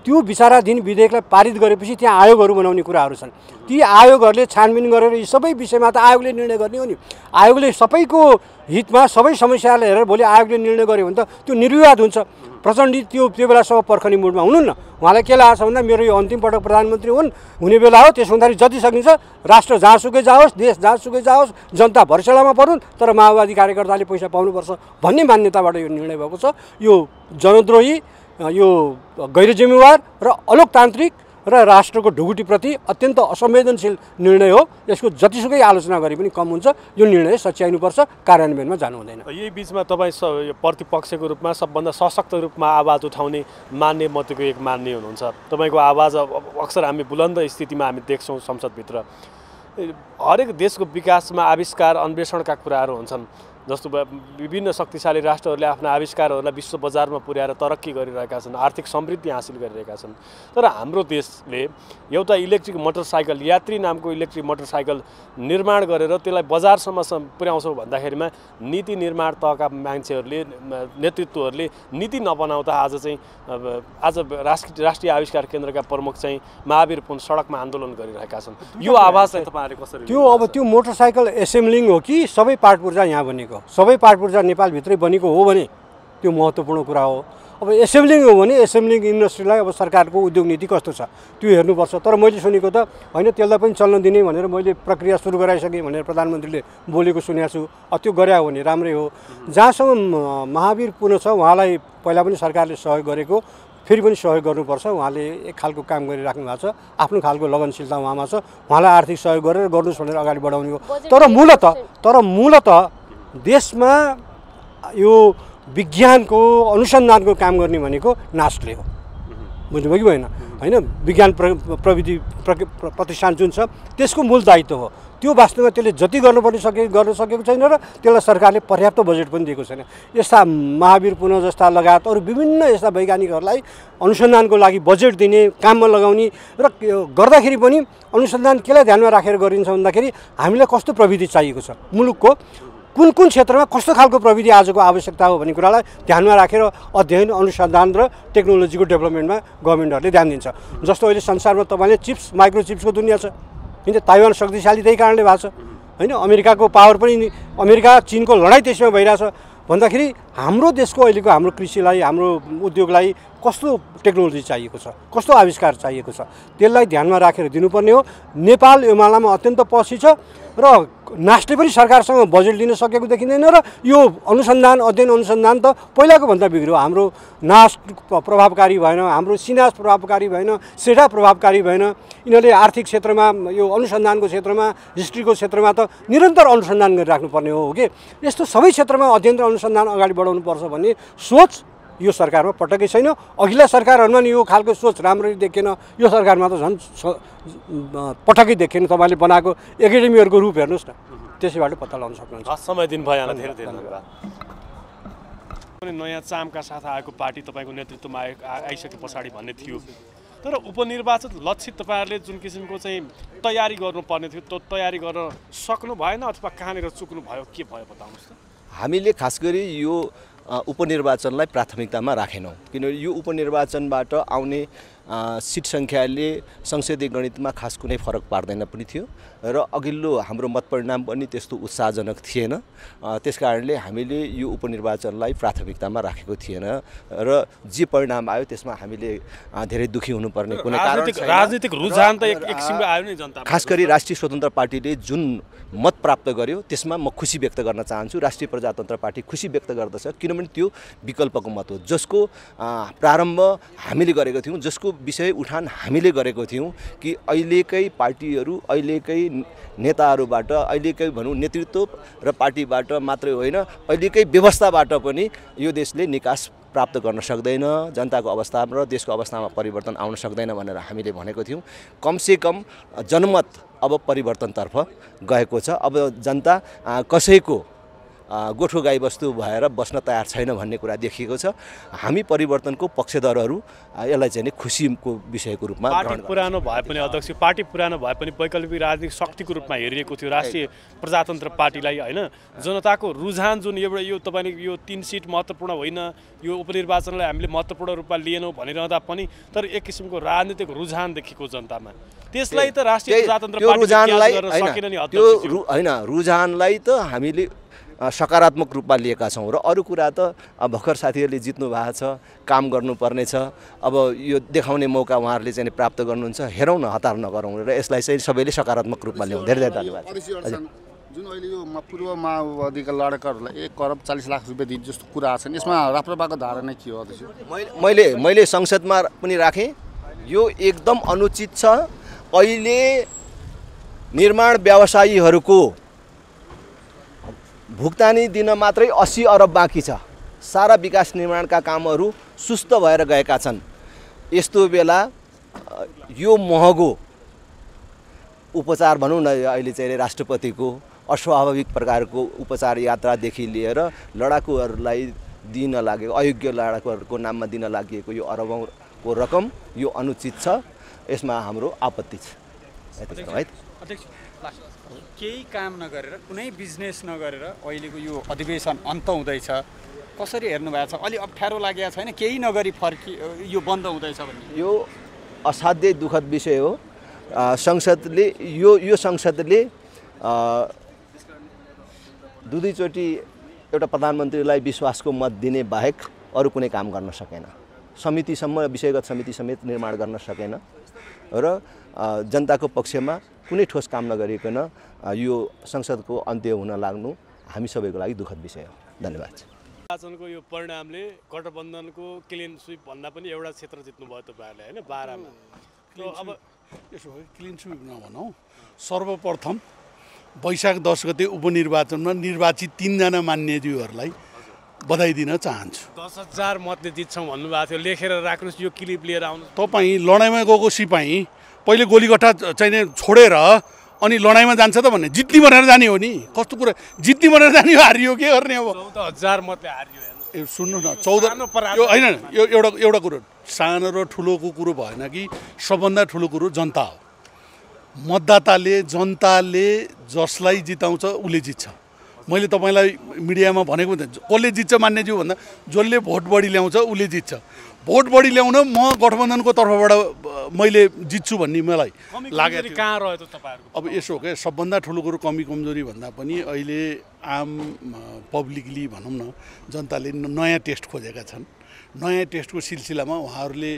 त्यो विचाराधीन विधेयकलाई पारित गरेपछि त्यहाँ आयोगहरू बनाउने कुराहरू छन्। ती आयोगहरूले छानबिन गरेर यी सबै विषयमा त आयोगले निर्णय गर्ने हो नि। आयोगले सबैको हितमा सबै समस्यालाई हेरेर भोलि आयोगले निर्णय गर्यो भने त त्यो निर्विवाद हुन्छ। प्रचण्ड त्यो बेलासम्म पर्खने मुडमा हुनुहुन्न। उहाँलाई के लागेको छ भन्दा मेरो यो अन्तिम पटक प्रधानमन्त्री हुने बेला हो, त्यसो हुँदाखेरि जति सकिन्छ राष्ट्र जहाँसुकै जाओस्, देश जहाँसुकै जाओस्, जनता भरसेलामा परुन्, तर माओवादी कार्यकर्ताले पैसा पाउनुपर्छ भन्ने मान्यताबाट यो निर्णय भएको छ। यो जनद्रोही, यो गैर जिम्मेवार र अलोकतान्त्रिक र राष्ट्रको ढुकुटीप्रति अत्यन्त असंवेदनशील निर्णय हो। यसको जतिसुकै आलोचना गरे पनि कम हुन्छ। यो निर्णय सच्याइनुपर्छ, कार्यान्वयनमा जानु हुँदैन। यही बिचमा तपाईँ प्रतिपक्षको रूपमा सबभन्दा सशक्त रूपमा आवाज उठाउने मान्ने मध्येको एक मान्ने हुनुहुन्छ। तपाईँको आवाज अक्सर हामी बुलन्द स्थितिमा हामी देख्छौँ संसदभित्र। हरेक देशको विकासमा आविष्कार अन्वेषणका कुराहरू हुन्छन्। जस्तो विभिन्न शक्तिशाली राष्ट्रहरूले आफ्ना आविष्कारहरूलाई विश्व बजारमा पुर्याएर तरक्की गरिरहेका छन्, आर्थिक समृद्धि हासिल गरिरहेका छन्। तर हाम्रो देशले एउटा इलेक्ट्रिक मोटरसाइकल, यात्री नामको इलेक्ट्रिक मोटरसाइकल निर्माण गरेर त्यसलाई बजारसम्म पुर्याउँछौँ भन्दाखेरिमा नीति निर्माण तहका मान्छेहरूले, नेतृत्वहरूले नीति नबनाउँदा आज राष्ट्रिय आविष्कार केन्द्रका प्रमुख चाहिँ महावीर पुन सडकमा आन्दोलन गरिरहेका छन्। यो आवाज चाहिँ तपाईँहरूले कसरी? त्यो मोटरसाइकल एसेम्ब्लिङ हो कि सबै पार्ट पूर्जा यहाँ बनेको? सबै पार्ट पूर्जा नेपालभित्रै बनेको हो भने त्यो महत्त्वपूर्ण कुरा हो। अब एसेम्ब्लिङ हो भने एसेम्ब्लिङ इन्डस्ट्रीलाई अब सरकारको उद्योग नीति कस्तो छ त्यो हेर्नुपर्छ। तर मैले सुनेको त होइन त्यसलाई पनि चल्न दिने भनेर मैले प्रक्रिया सुरु गराइसकेँ भनेर प्रधानमन्त्रीले बोलेको सुनेको छु। त्यो गरे हो भने राम्रै हो। जहाँसम्म महावीर पुन छ उहाँलाई पहिला पनि सरकारले सहयोग गरेको, फेरि पनि सहयोग गर्नुपर्छ। उहाँले एक खालको काम गरिराख्नु भएको छ, आफ्नो खालको लगनशीलता उहाँमा छ। उहाँलाई आर्थिक सहयोग गरेर गर्नुहोस् भनेर अगाडि बढाउने हो। तर मूलतः देशमा यो विज्ञानको अनुसन्धानको काम गर्ने भनेको नास्टले हो। बुझ्नुभयो कि भएन? होइन, विज्ञान प्रविधि प्रतिष्ठान जुन छ त्यसको मूल दायित्व हो। त्यो वास्तवमा त्यसले जति गर्न सकेको छैन र त्यसलाई सरकारले पर्याप्त बजेट पनि दिएको छैन। यस्ता महावीर पुन जस्ता लगायत अरू विभिन्न यस्ता वैज्ञानिकहरूलाई अनुसन्धानको लागि बजेट दिने, काममा लगाउने र गर्दाखेरि पनि अनुसन्धान केलाई ध्यानमा राखेर गरिन्छ भन्दाखेरि हामीलाई कस्तो प्रविधि चाहिएको छ, मुलुकको कुन क्षेत्रमा कस्तो खालको प्रविधि आजको आवश्यकता हो भन्ने कुरालाई ध्यानमा राखेर अध्ययन, अनुसन्धान र टेक्नोलोजीको डेभलपमेन्टमा गभर्मेन्टहरूले ध्यान दिन्छ। जस्तो अहिले संसारमा तपाईँले चिप्स, माइक्रोचिप्सको दुनियाँ छ होइन, ताइवान शक्तिशाली त्यही कारणले भएको छ होइन। अमेरिकाको पावर पनि, अमेरिका चिनको लडाइँ त्यसमा भइरहेछ भन्दाखेरि हाम्रो देशको अहिलेको हाम्रो कृषिलाई, हाम्रो उद्योगलाई कस्तो टेक्नोलोजी चाहिएको छ, कस्तो आविष्कार चाहिएको छ त्यसलाई ध्यानमा राखेर दिनुपर्ने हो। नेपाल यो मामलामा अत्यन्त पछि छ र नास्टले पनि सरकारसँग बजेट लिन सकेको देखिँदैन र यो अध्ययन अनुसन्धान त पहिलाको भन्दा बिग्रियो। हाम्रो नास्ट प्रभावकारी भएन, हाम्रो सिनास प्रभावकारी भएन, सेडा प्रभावकारी भएन। यिनीहरूले आर्थिक क्षेत्रमा, यो अनुसन्धानको क्षेत्रमा, हिस्ट्रीको क्षेत्रमा त निरन्तर अनुसन्धान गरिराख्नुपर्ने हो कि यस्तो सबै क्षेत्रमा अध्ययन र अनुसन्धान अगाडि बढाउनुपर्छ भन्ने सोच यो सरकारमा पटक्कै छैन। अघिल्ला सरकारहरूमा नि यो खालको सोच राम्ररी देखिएन, यो सरकारमा त झन् पटक्कै देखिएन। तपाईँले बनाएको एकाडेमीहरूको रूप हेर्नुहोस् न, त्यसैबाट पत्ता लगाउन सक्नुहुन्छ। समय दिनुभयो, धेरै धेरै धन्यवाद। नयाँ चामका साथ आएको पार्टी तपाईँको नेतृत्वमा आइसके पछाडि भन्ने थियो, तर उपनिर्वाचन लक्षित तपाईँहरूले जुन किसिमको चाहिँ तयारी गर्नुपर्ने थियो त्यो तयारी गर्न सक्नु भएन अथवा कहाँनिर चुक्नु भयो के भयो बताउनुहोस् त। हामीले खास गरी यो उपनिर्वाचनलाई प्राथमिकतामा राखेनौँ किनभने यो उपनिर्वाचनबाट आउने सिट सङ्ख्याले संसदीय गणितमा खास कुनै फरक पार्दैन पनि थियो र अघिल्लो हाम्रो मतपरिणाम पनि त्यस्तो उत्साहजनक थिएन। त्यसकारणले हामीले यो उपनिर्वाचनलाई प्राथमिकतामा राखेको थिएन र जे परिणाम आयो त्यसमा हामीले धेरै दुखी हुनुपर्ने कुनै कारण छैन। राजनीतिक रुझान त एक किसिमको आयो नि जनता। खास गरी राष्ट्रिय स्वतन्त्र पार्टीले जुन मत प्राप्त गर्यो त्यसमा म खुसी व्यक्त गर्न चाहन्छु। राष्ट्रिय प्रजातन्त्र पार्टी खुसी व्यक्त गर्दछ किनभने त्यो विकल्पको मत हो जसको प्रारम्भ हामीले गरेको थियौँ, जसको विषय उठान हामीले गरेको थियौँ कि अहिलेकै पार्टीहरू अहिलेकै नेताहरूबाट अहिलेकै भनौँ नेतृत्व र पार्टीबाट मात्रै होइन अहिलेकै व्यवस्थाबाट पनि यो देशले निकास प्राप्त गर्न सक्दैन, जनताको अवस्था र देशको अवस्थामा परिवर्तन आउन सक्दैन भनेर हामीले भनेको थियौँ। कमसेकम जनमत अब परिवर्तनतर्फ गएको छ। अब जनता कसैको गोठो गाईबस्तु भएर बस्न तयार छैन भन्ने कुरा देखिएको छ। हामी परिवर्तनको पक्षधरहरू यसलाई चाहिँ खुसीको विषयको रूपमा पार्टी पुरानो भए पनि अध्यक्ष पार्टी पुरानो भए पनि वैकल्पिक राजनीतिक शक्तिको रूपमा हेरिएको थियो राष्ट्रिय प्रजातन्त्र पार्टीलाई होइन। जनताको रुझान जुन यो तपाईँले यो 3 सिट महत्त्वपूर्ण होइन यो उपनिर्वाचनलाई हामीले महत्त्वपूर्ण रूपमा लिएनौँ भनिरहँदा पनि तर एक किसिमको राजनीतिक रुझान देखिएको जनतामा त्यसलाई त राष्ट्रिय प्रजातन्त्र पार्टी होइन रुझानलाई त हामीले सकारात्मक रूपमा लिएका छौँ र अरू कुरा त भर्खर साथीहरूले जित्नु भएको छ, काम गर्नुपर्ने छ। अब यो देखाउने मौका उहाँहरूले चाहिँ प्राप्त गर्नुहुन्छ, हेरौँ न, हतार नगरौँ र यसलाई चाहिँ सबैले सकारात्मक रूपमा ल्याउँ। धेरै धेरै धन्यवाद। जुन अहिले यो पूर्व माओवादीका लडाकुहरूलाई 1 करोड 40 लाख रुपियाँ दिने जस्तो कुरा छन् यसमा राप्रपाको धारणा के हो अध्यक्ष? मैले संसदमा पनि राखेँ, यो एकदम अनुचित छ। अहिले निर्माण व्यवसायीहरूको भुक्तानी दिन मात्रै 80 अरब बाँकी छ। सारा विकास निर्माणका कामहरू सुस्त भएर गएका छन्। यस्तो बेला यो महँगो उपचार भनौँ न अहिले चाहिँ राष्ट्रपतिको अस्वाभाविक प्रकारको उपचार यात्रादेखि लिएर लडाकुहरूलाई दिन लागेको अयोग्य लडाकुहरूको नाममा दिन लागि यो अरबौँको रकम यो अनुचित छ। यसमा हाम्रो आपत्ति छ। केही काम नगरेर कुनै बिजनेस नगरेर अहिलेको यो अधिवेशन अन्त हुँदैछ कसरी हेर्नु भएको छ? अलि अप्ठ्यारो लागेको छैन केही नगरी यो बन्द हुँदैछ भन्ने? यो असाध्यै दुःखद विषय हो। संसदले यो संसदले दुईचोटि एउटा प्रधानमन्त्रीलाई विश्वासको मत दिने बाहेक अरू कुनै काम गर्न सकेन। समितिसम्म विषयगत समिति समेत निर्माण गर्न सकेन र जनताको पक्षमा कुनै ठोस काम नगरिकन यो संसदको अन्त्य हुन लाग्नु हामी सबैको लागि दुःखद विषय हो। धन्यवाद। निर्वाचनको यो परिणामले गठबन्धनको क्लिन स्विप भन्दा पनि एउटा क्षेत्र जित्नुभयो तपाईँहरूले होइन 12मा। अब यसो हो क्लिन स्विप नभनौँ, सर्वप्रथम वैशाख 10 गते उपनिर्वाचनमा निर्वाचित 3 जना मान्यज्यूहरूलाई बधाई दिन चाहन्छु। 10,000 मतले जित्छौँ भन्नुभएको थियो, लेखेर राख्नुहोस् यो क्लिप लिएर आउनु। तपाईँ लडाइँमा गएको सिपाही पहिले गोलीगट्टा चाहिने छोडेर अनि लडाइँमा जान्छ त भन्ने जित्ने भनेर जाने हो नि? कस्तो कुरा जित्ने भनेर जाने हो? हारियो के गर्ने? अब 14,000 मतले हारियो। सुन्नु न 14 यो होइन यो एउटा कुरो सानो र ठुलोको कुरो भएन कि सबभन्दा ठुलो कुरो जनता हो। मतदाताले जनताले जसलाई जिताउँछ उसले जित्छ। मैले तपाईँलाई मिडियामा भनेको कसले जित्छ मान्यज्यू भन्दा जसले भोट बढी ल्याउँछ उसले जित्छ। भोट बढी ल्याउन म गठबन्धनको तर्फबाट मैले जित्छु भन्ने मलाई लागेको थियो। कहाँ रह्यो त तपाईँहरूको? अब यसो हो क्या सबभन्दा ठुलो कुरो कमी कमजोरी भन्दा पनि अहिले आम पब्लिकली भनौँ न जनताले नयाँ टेस्ट खोजेका छन्। नयाँ टेस्टको सिलसिलामा उहाँहरूले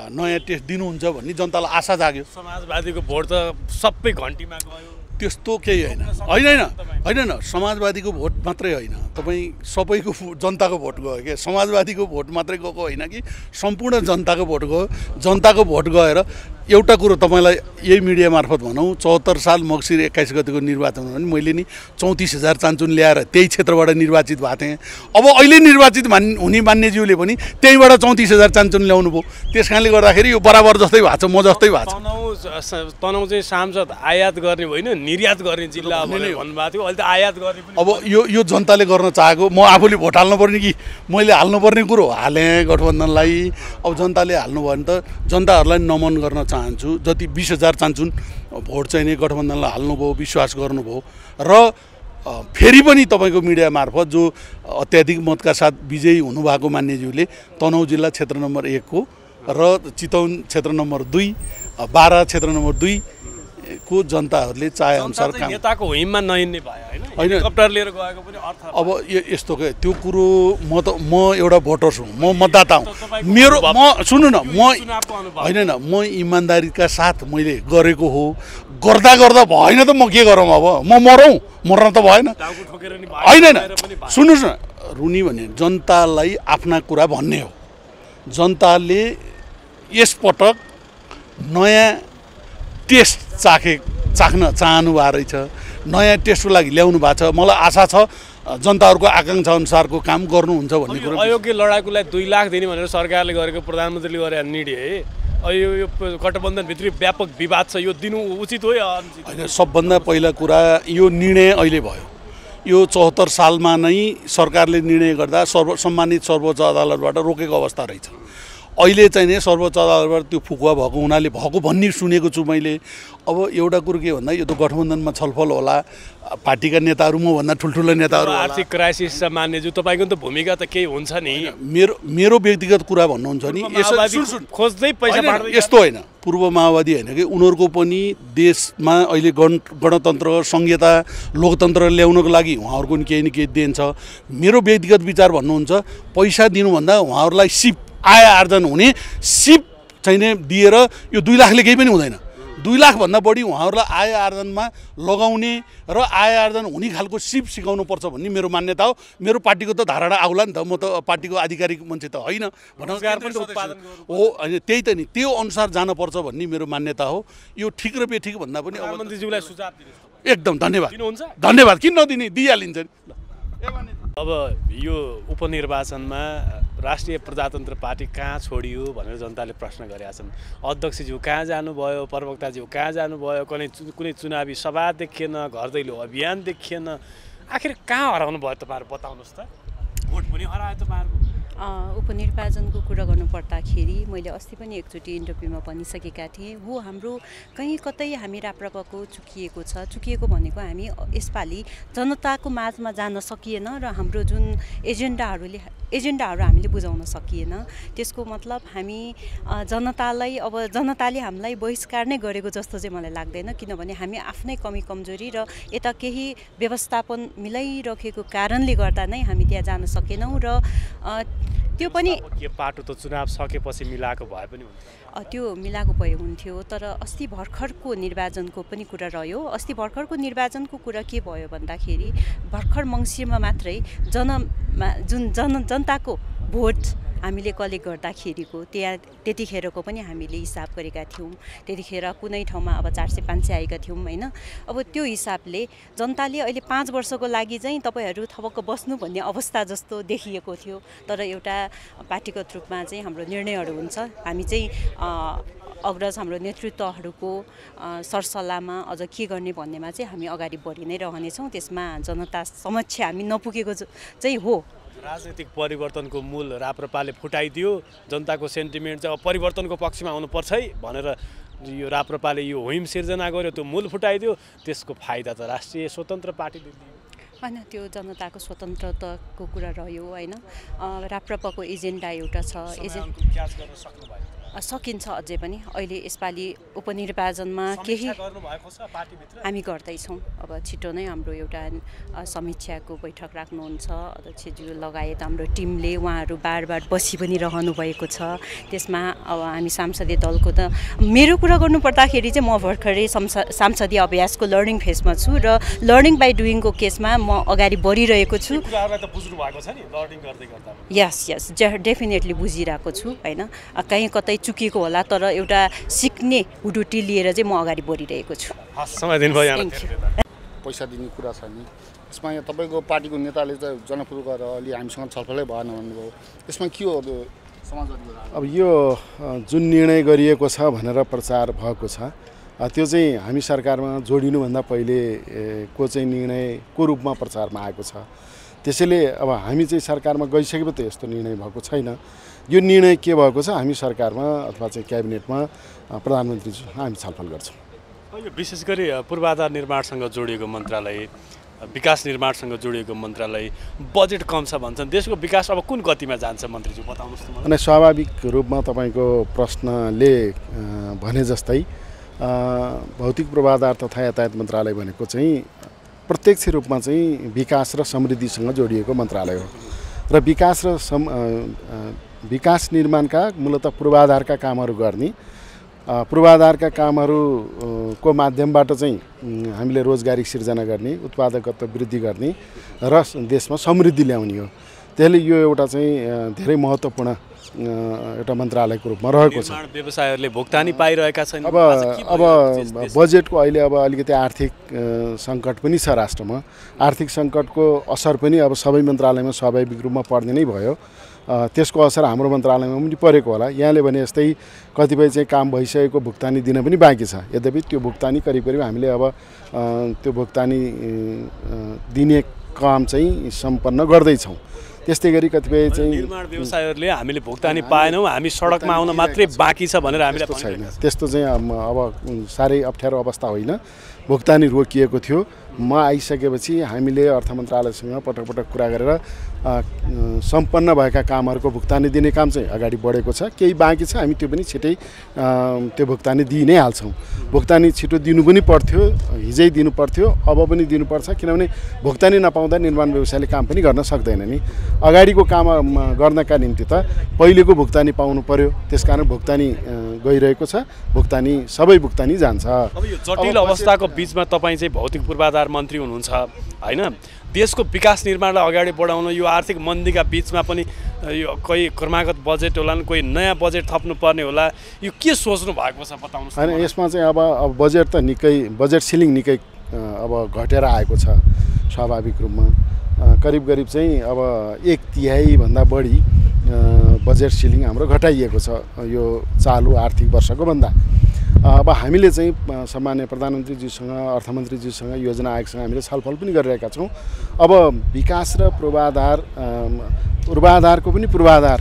नयाँ टेस्ट दिनुहुन्छ भन्ने जनतालाई आशा जाग्यो। समाजवादीको भोट त सबै घन्टीमा गयो। त्यस्तो केही होइन होइन न समाजवादीको भोट मात्रै होइन, तपाईँ सबैको जनताको भोट गयो क्या। समाजवादीको भोट मात्रै गएको होइन कि सम्पूर्ण जनताको भोट गयो। जनताको भोट गएर एउटा कुरो तपाईँलाई यही मिडिया मार्फत भनौँ, 74 साल मङ्सिर 21 गतिको निर्वाचनमा पनि मैले नि 34,000 चान्चुन ल्याएर त्यही क्षेत्रबाट निर्वाचित भएको थिएँ। अब अहिले निर्वाचित हुने मान्यज्यूले पनि त्यहीँबाट 34,000 चान्चुन ल्याउनु भयो। त्यस कारणले गर्दाखेरि यो बराबर जस्तै भएको छ, म जस्तै भएको छ। तनहुँ चाहिँ सांसद आयात गर्ने होइन निर्यात गर्ने जिल्ला भनेर भन्नुभएको थियो, अहिले त आयात गर्ने पनि। अब यो जनताले गर्न चाहेको, म आफूले भोट हाल्नुपर्ने कि मैले हाल्नुपर्ने कुरो हालेँ गठबन्धनलाई। अब जनताले हाल्नुभयो भने त जनताहरूलाई नमन गर्न चाहन्छु। जति 20,000 चाहन्छन् भोट चाहिँ नि गठबन्धनलाई हाल्नुभयो, विश्वास गर्नुभयो र फेरि पनि तपाईँको मिडिया मार्फत जो अत्याधिक मतका साथ विजयी हुनुभएको मान्यज्यूले तनहुँ जिल्ला क्षेत्र नम्बर 1 को र चितवन क्षेत्र नम्बर 2, बारा क्षेत्र नम्बर 2 को जनताहरूले चाहे अनुसार काम। नेताको हिममा नहिँड्ने भयो होइन, हेलिकप्टर लिएर गएको पनि अर्थ। अब यस्तो के त्यो कुरो म एउटा भोटर छु, म मतदाता हुँ। मेरो सुन्नु न, होइन म इमान्दारीका साथ मैले गरेको हो। गर्दा भएन त म के गरौँ, अब म मर्न त भएन होइन। सुन्नुहोस् न, रुनी भने जनतालाई आफ्ना कुरा भन्ने हो। जनताले यसपटक नयाँ टेस्ट चाख्न चाहनु भएको रहेछ, नयाँ टेस्टको लागि ल्याउनु भएको छ। मलाई आशा छ जनताहरूको आकाङ्क्षा अनुसारको काम गर्नुहुन्छ भन्ने कुरो। अयोग्य लडाकुलाई 2 लाख दिने भनेर सरकारले गरेको, प्रधानमन्त्रीले गरे निर्णय यो गठबन्धनभित्री व्यापक विवाद छ, यो दिनु उचित हो या अनुचित? होइन, सबभन्दा पहिला कुरा यो निर्णय अहिले भयो। यो 74 सालमा नै सरकारले निर्णय गर्दा सम्मानित सर्वोच्च अदालतबाट रोकेको अवस्था रहेछ। अहिले चाहिँ नि सर्वोच्च अदालतबाट त्यो फुकुवा भएको हुनाले भएको भन्ने सुनेको छु मैले। अब एउटा कुरो के भन्दा यो त गठबन्धनमा छलफल होला, पार्टीका नेताहरू मभन्दा ठुल्ठुला नेताहरू। आर्थिक क्राइसिस मान्यज्यू, तपाईँको त भूमिका त केही हुन्छ नि। मेरो व्यक्तिगत कुरा भन्नुहुन्छ नि, खोज्दै पैसा बाँड्दै यस्तो होइन, पूर्व माओवादी होइन कि उनीहरूको पनि देशमा अहिले गणतन्त्र, संहिता, लोकतन्त्र ल्याउनको लागि उहाँहरूको नि केही देन छ। मेरो व्यक्तिगत विचार भन्नुहुन्छ, पैसा दिनुभन्दा उहाँहरूलाई सिप आय आर्जन हुने सिप चाहिँ नि दिएर यो 2 लाखले केही पनि हुँदैन। 2 लाखभन्दा बढी उहाँहरूलाई आय आर्जनमा लगाउने र आय आर्जन हुने खालको सिप सिकाउनु पर्छ भन्ने मेरो मान्यता हो। मेरो पार्टीको त धारणा आउला नि त, म त पार्टीको आधिकारिक मान्छे त होइन हो, त्यही त नि, त्यो अनुसार जानुपर्छ भन्ने मेरो मान्यता हो। यो ठिक र बेठिक भन्दा पनि प्रधानमन्त्रीज्यूलाई सुझाव दिनुहोस्। एकदम धन्यवाद, किन नदिने, दिइहालिन्छ नि। अब यो उपनिर्वाचनमा राष्ट्रिय प्रजातन्त्र पार्टी कहाँ छोडियो भनेर जनताले प्रश्न गरेका छन्। अध्यक्षज्यू कहाँ जानुभयो, प्रवक्ताज्यू कहाँ जानुभयो, कुनै चुनावी सभा देखिएन, घर दैलो अभियान देखिएन। आखिर कहाँ हराउनु भयो तपाईँहरू, बताउनुहोस् त। भोट पनि हरायो तपाईँहरूको। उपनिर्वाचनको कुरा गर्नु पर्दाखेरि मैले अस्ति पनि एकचोटि इन्टरभ्यूमा भनिसकेका थिएँ, हो हाम्रो कहीँ कतै हामी राप्रपाको चुकिएको छ। चुकिएको भनेको हामी यसपालि जनताको माझमा जान सकिएन र हाम्रो जुन एजेन्डाहरू हामीले बुझाउन सकिएन। त्यसको मतलब हामी जनताले हामीलाई बहिष्कार नै गरेको जस्तो चाहिँ मलाई लाग्दैन, किनभने हामी आफ्नै कमी कमजोरी र यता केही व्यवस्थापन मिलाइरहेको कारणले गर्दा नै हामी त्यहाँ जान सकेनौँ। र त्यो पनि पाटो त चुनाव सकेपछि मिलाएको भए पनि हुन्छ, त्यो मिलाएको भए हुन्थ्यो। तर अस्ति भर्खरको निर्वाचनको पनि कुरा रह्यो। अस्ति भर्खरको निर्वाचनको कुरा के भयो भन्दाखेरि भर्खर मङ्सिरमा मात्रै जनताको भोट हामीले कलेक्ट गर्दाखेरिको त्यतिखेरको पनि हामीले हिसाब गरेका थियौँ। त्यतिखेर कुनै ठाउँमा अब 400-500 आएका थियौँ होइन। अब त्यो हिसाबले जनताले अहिले 5 वर्षको लागि चाहिँ तपाईँहरू थपक्क बस्नु भन्ने अवस्था जस्तो देखिएको थियो। तर एउटा पार्टीगत रूपमा चाहिँ हाम्रो निर्णयहरू हुन्छ, हामी चाहिँ अग्रज हाम्रो नेतृत्वहरूको सरसल्लाहमा अझ के गर्ने भन्नेमा चाहिँ हामी अगाडि बढी नै रहनेछौँ। त्यसमा जनता समक्ष हामी नपुगेको चाहिँ हो। राजनीतिक परिवर्तनको मूल राप्रपाले फुटाइदियो, जनताको सेन्टिमेन्ट चाहिँ अब परिवर्तनको पक्षमा आउनुपर्छ है भनेर यो राप्रपाले यो हुइम सिर्जना गर्यो, त्यो मूल फुटाइदियो। त्यसको फाइदा त राष्ट्रिय स्वतन्त्र पार्टीले दियो होइन, त्यो जनताको स्वतन्त्रताको कुरा रह्यो होइन। राप्रपाको एजेन्डा एउटा छ, सकिन्छ अझै पनि। अहिले यसपालि उपनिर्वाचनमा केही हामी गर्दैछौँ। अब छिटो नै हाम्रो एउटा समीक्षाको बैठक राख्नुहुन्छ अध्यक्षज्यू लगायत हाम्रो टिमले। उहाँहरू बार बसी पनि रहनु भएको छ। त्यसमा अब हामी सांसदीय दलको त मेरो कुरा गर्नु पर्दाखेरि चाहिँ म भर्खरै सांसदीय अभ्यासको लर्निङ फेजमा छु र लर्निङ बाई डुइङको केसमा म अगाडि बढिरहेको छु। यस डेफिनेटली बुझिरहेको छु होइन। कहीँ कतै चुकेको होला, तर एउटा सिक्ने हुडुटी लिएर चाहिँ म अगाडि बढिरहेको छु। पैसा दिने कुरा छ नि, यसमा यहाँ तपाईँको पार्टीको नेताले चाहिँ जनकपुर गएर अलि हामीसँग छलफलै भएन भन्नुभयो, यसमा के हो समाजवादी? अब यो जुन निर्णय गरिएको छ भनेर प्रचार भएको छ, त्यो चाहिँ हामी सरकारमा जोडिनुभन्दा पहिलेको चाहिँ निर्णयको रूपमा प्रचारमा आएको छ। त्यसैले अब हामी चाहिँ सरकारमा गइसकेपछि त यस्तो निर्णय भएको छैन। यो निर्णय के भएको छ हामी सरकारमा अथवा चाहिँ क्याबिनेटमा प्रधानमन्त्रीसँग हामी छलफल गर्छौँ। विशेष गरी पूर्वाधार निर्माणसँग जोडिएको मन्त्रालय, विकास निर्माणसँग जोडिएको मन्त्रालय, बजेट कम छ भन्छन्। देशको विकास अब कुन गतिमा जान्छ मन्त्रीज्यू बताउनुहोस् त। अनि स्वाभाविक रूपमा तपाईँको प्रश्नले भने जस्तै भौतिक पूर्वाधार तथा यातायात मन्त्रालय भनेको चाहिँ प्रत्यक्ष रूपमा चाहिँ विकास र समृद्धिसँग जोडिएको मन्त्रालय हो र विकास निर्माणका मूलतः पूर्वाधारका कामहरू गर्ने, पूर्वाधारका कामहरूको माध्यमबाट चाहिँ हामीले रोजगारी सिर्जना गर्ने, उत्पादकत्व वृद्धि गर्ने र देशमा समृद्धि ल्याउने हो। त्यसले यो एउटा चाहिँ धेरै महत्त्वपूर्ण एउटा मन्त्रालयको रूपमा रहेको छ। व्यवसायहरूले भुक्तानी पाइरहेका छन्। अब बजेटको अहिले अब अलिकति आर्थिक सङ्कट पनि छ राष्ट्रमा। आर्थिक सङ्कटको असर पनि अब सबै मन्त्रालयमा स्वाभाविक रूपमा पर्ने नै भयो। त्यसको असर हाम्रो मन्त्रालयमा पनि परेको होला। यहाँले भने जस्तै कतिपय चाहिँ काम भइसकेको भुक्तानी दिन पनि बाँकी छ। यद्यपि त्यो भुक्तानी करिब हामीले अब त्यो भुक्तानी दिने काम चाहिँ सम्पन्न गर्दैछौँ। त्यस्तै गरी कतिपय चाहिँ निर्माण व्यवसायहरूले हामीले भुक्तानी पाएनौँ, हामी सडकमा आउन मात्रै बाँकी छ भनेर हामीले छैन। त्यस्तो चाहिँ अब साह्रै अप्ठ्यारो अवस्था होइन। भुक्तानी रोकिएको थियो। म आइसकेपछि हामीले अर्थ मन्त्रालयसँग पटक पटक कुरा गरेर सम्पन्न भएका कामहरूको भुक्तानी दिने काम चाहिँ अगाडि बढेको छ। केही बाँकी छ, हामी त्यो पनि छिटै त्यो भुक्तानी दिइ नै हाल्छौँ। भुक्तानी छिटो दिनु पनि पर्थ्यो, हिजै दिनु पर्थ्यो, अब पनि दिनुपर्छ। किनभने भुक्तानी नपाउँदा निर्माण व्यवसायले काम पनि गर्न सक्दैन नि। अगाडिको काम गर्नका निम्ति त पहिलेको भुक्तानी पाउनु पर्यो। त्यसकारण भुक्तानी गइरहेको छ। भुक्तानी सबै भुक्तानी जान्छ। अब यो जटिल अवस्थाको बिचमा तपाईँ चाहिँ भौतिक पूर्वाधार मन्त्री हुनुहुन्छ हैन? देशको विकास निर्माणलाई अगाडि बढाउन यो आर्थिक मन्दीका बिचमा पनि यो कोही क्रमागत बजेट होला, कोही नयाँ बजेट थप्नुपर्ने होला, यो के सोच्नु भएको छ बताउनुहोस्। हैन, यसमा चाहिँ अब बजेट त निकै, बजेट सिलिङ निकै अब घटेर आएको छ स्वाभाविक रूपमा। करिब चाहिँ अब 1/3 भन्दा बढी बजेट सिलिङ हाम्रो घटाइएको छ यो चालु आर्थिक वर्षको भन्दा। अब हामीले चाहिँ सम्माननीय प्रधानमन्त्रीज्यूसँग, अर्थमन्त्रीज्यूसँग, योजना आयोगसँग हामीले छलफल पनि गरिरहेका छौँ। अब विकास र पूर्वाधारको पनि पूर्वाधार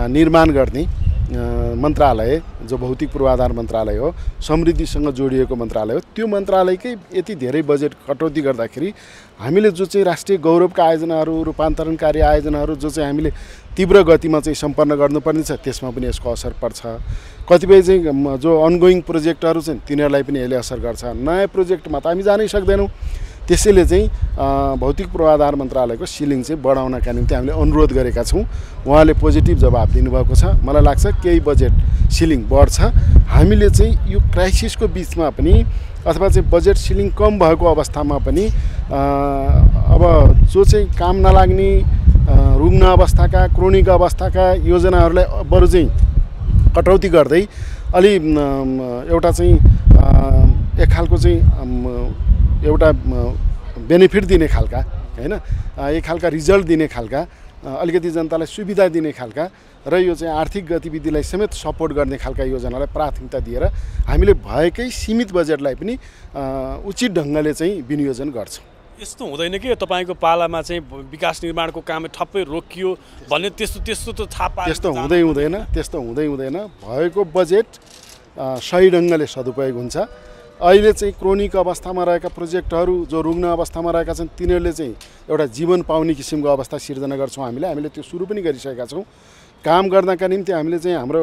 निर्माण गर्ने मन्त्रालय जो भौतिक पूर्वाधार मन्त्रालय हो, समृद्धिसँग जोडिएको मन्त्रालय हो, त्यो मन्त्रालयकै यति धेरै बजेट कटौती गर्दाखेरि हामीले जो चाहिँ राष्ट्रिय गौरवका आयोजनाहरू, रूपान्तरणकारी आयोजनाहरू जो चाहिँ हामीले तीव्र गतिमा चाहिँ सम्पन्न गर्नुपर्ने छ, त्यसमा पनि यसको असर पर्छ। कतिपय चाहिँ जो अनगोइङ प्रोजेक्टहरू छन् तिनीहरूलाई पनि यसले असर गर्छ। नयाँ प्रोजेक्टमा त हामी जानै सक्दैनौँ। त्यसैले चाहिँ भौतिक पूर्वाधार मन्त्रालयको सिलिङ चाहिँ बढाउनका निम्ति हामीले अनुरोध गरेका छौँ। उहाँले पोजिटिभ जवाब दिनुभएको छ। मलाई लाग्छ केही बजेट सिलिङ बढ्छ। हामीले चाहिँ यो क्राइसिसको बिचमा पनि अथवा चाहिँ बजेट सिलिङ कम भएको अवस्थामा पनि अब जो चाहिँ काम नलाग्ने रुग्ण अवस्थाका, क्रोनिक अवस्थाका योजनाहरूलाई बरु चाहिँ कटौती गर्दै अलि एउटा चाहिँ एक खालको चाहिँ एउटा बेनिफिट दिने खालका हैन, एक खालका रिजल्ट दिने खालका, अलिकति जनतालाई सुविधा दिने खालका र यो चाहिँ आर्थिक गतिविधिलाई समेत सपोर्ट गर्ने खालका योजनालाई प्राथमिकता दिएर हामीले भएकै सीमित बजेटलाई पनि उचित ढङ्गले चाहिँ विनियोजन गर्छौँ। यस्तो हुँदैन कि तपाईँको पालामा चाहिँ विकास निर्माणको काम ठप्पै रोकियो भन्ने त्यस्तो त थाहा पाए? त्यस्तो हुँदैन। भएको बजेट सही ढङ्गले सदुपयोग हुन्छ। अहिले चाहिँ क्रोनिक अवस्थामा रहेका प्रोजेक्टहरू जो रुग्ण अवस्थामा रहेका छन् तिनीहरूले चाहिँ एउटा जीवन पाउने किसिमको अवस्था सिर्जना गर्छौँ। हामीले त्यो सुरु पनि गरिसकेका छौँ। काम गर्नका निम्ति हामीले चाहिँ हाम्रो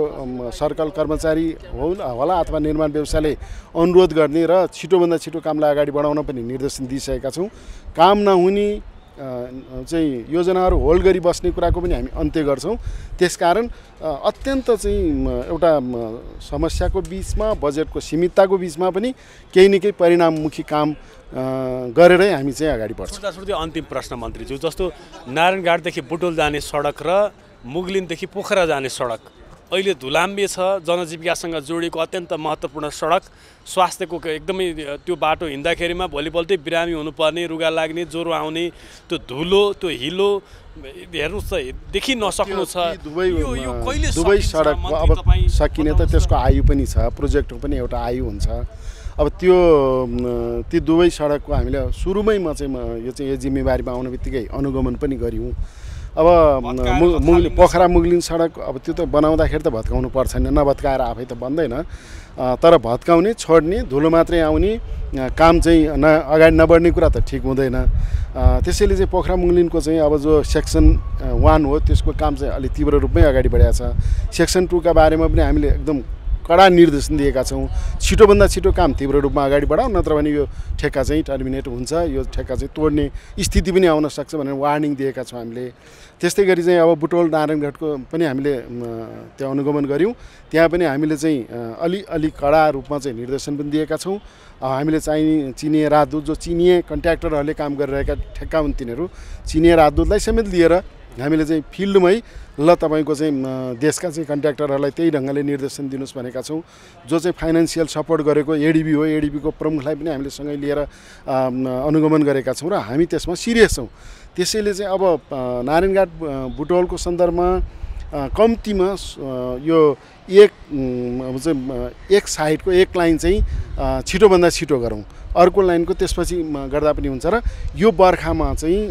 सर्कल कर्मचारी होला अथवा निर्माण व्यवसायले अनुरोध गर्ने र छिटोभन्दा छिटो कामलाई अगाडि बढाउन पनि निर्देशन दिइसकेका छौँ। काम नहुने चाहिँ योजनाहरू होल्ड गरी बस्ने कुराको पनि हामी अन्त्य गर्छौँ। त्यसकारण अत्यन्त चाहिँ एउटा समस्याको बिचमा, बजेटको सीमितताको बिचमा पनि केही न केही परिणाममुखी काम गरेरै हामी चाहिँ अगाडि बढ्छौँ। अन्तिम प्रश्न मन्त्रीज्यू, जस्तो नारायणघाटदेखि बुटोल जाने सडक र मुगलिनदेखि पोखरा जाने सडक अहिले धुलाम्बे छ, जनजीविकासँग जोडिएको अत्यन्त महत्त्वपूर्ण सडक। स्वास्थ्यको एकदमै त्यो बाटो हिँड्दाखेरिमा भोलिपल्टै बिरामी हुनुपर्ने, रुगा लाग्ने, ज्वरो आउने, त्यो धुलो, त्यो हिलो हेर्नुहोस् त देखि नसक्नु छ। दुवै सडक अब सकिने त त्यसको आयु पनि छ, प्रोजेक्टको पनि एउटा आयु हुन्छ। अब ती दुवै सडकको हामीले सुरुमै यो चाहिँ यो जिम्मेवारीमा आउने बित्तिकै अनुगमन पनि गऱ्यौँ। अब पोखरा मुगलिन सडक अब त्यो त बनाउँदाखेरि त भत्काउनु पर्छ नि, नभत्काएर आफै त बन्दैन, तर भत्काउने छोड्ने धुलो मात्रै आउने काम चाहिँ अगाडि नबढ्ने कुरा त ठिक हुँदैन। त्यसैले चाहिँ पोखरा मुगलिनको चाहिँ अब जो सेक्सन 1 हो त्यसको काम चाहिँ अलि तीव्र रूपमै अगाडि बढेको छ। सेक्सन 2 का बारेमा पनि हामीले एकदम कडा निर्देशन दिएका छौँ, छिटोभन्दा छिटो काम तीव्र रूपमा अगाडि बढाऊ, नत्र भने यो ठेक्का चाहिँ टर्मिनेट हुन्छ, यो ठेक्का चाहिँ तोड्ने स्थिति पनि आउन सक्छ भनेर वार्निङ दिएका छौँ हामीले। त्यस्तै गरी चाहिँ अब बुटोल नारायणघाटको पनि हामीले त्यो अनुगमन गऱ्यौँ, त्यहाँ पनि हामीले चाहिँ अलि कडा रूपमा चाहिँ निर्देशन पनि दिएका छौँ। हामीले चिनिए राजदूत जो चिनिए कन्ट्र्याक्टरहरूले काम गरिरहेका ठेक्का हुन् तिनीहरू चिनिए राजदूतलाई समेत लिएर हामीले चाहिँ फिल्डमै ल तपाईँको चाहिँ देशका चाहिँ कन्ट्र्याक्टरहरूलाई त्यही ढङ्गले निर्देशन दिनुहोस् भनेका छौँ। जो चाहिँ फाइनेन्सियल सपोर्ट गरेको एडिबी हो, एडिबीको प्रमुखलाई पनि हामीले सँगै लिएर अनुगमन गरेका छौँ र हामी त्यसमा सिरियस छौँ। त्यसैले चाहिँ अब नारायणघाट बुटवलको सन्दर्भमा कम्तीमा यो एक साइडको एक लाइन चाहिँ छिटोभन्दा छिटो गरौँ, अर्को लाइनको त्यसपछि गर्दा पनि हुन्छ र यो बर्खामा चाहिँ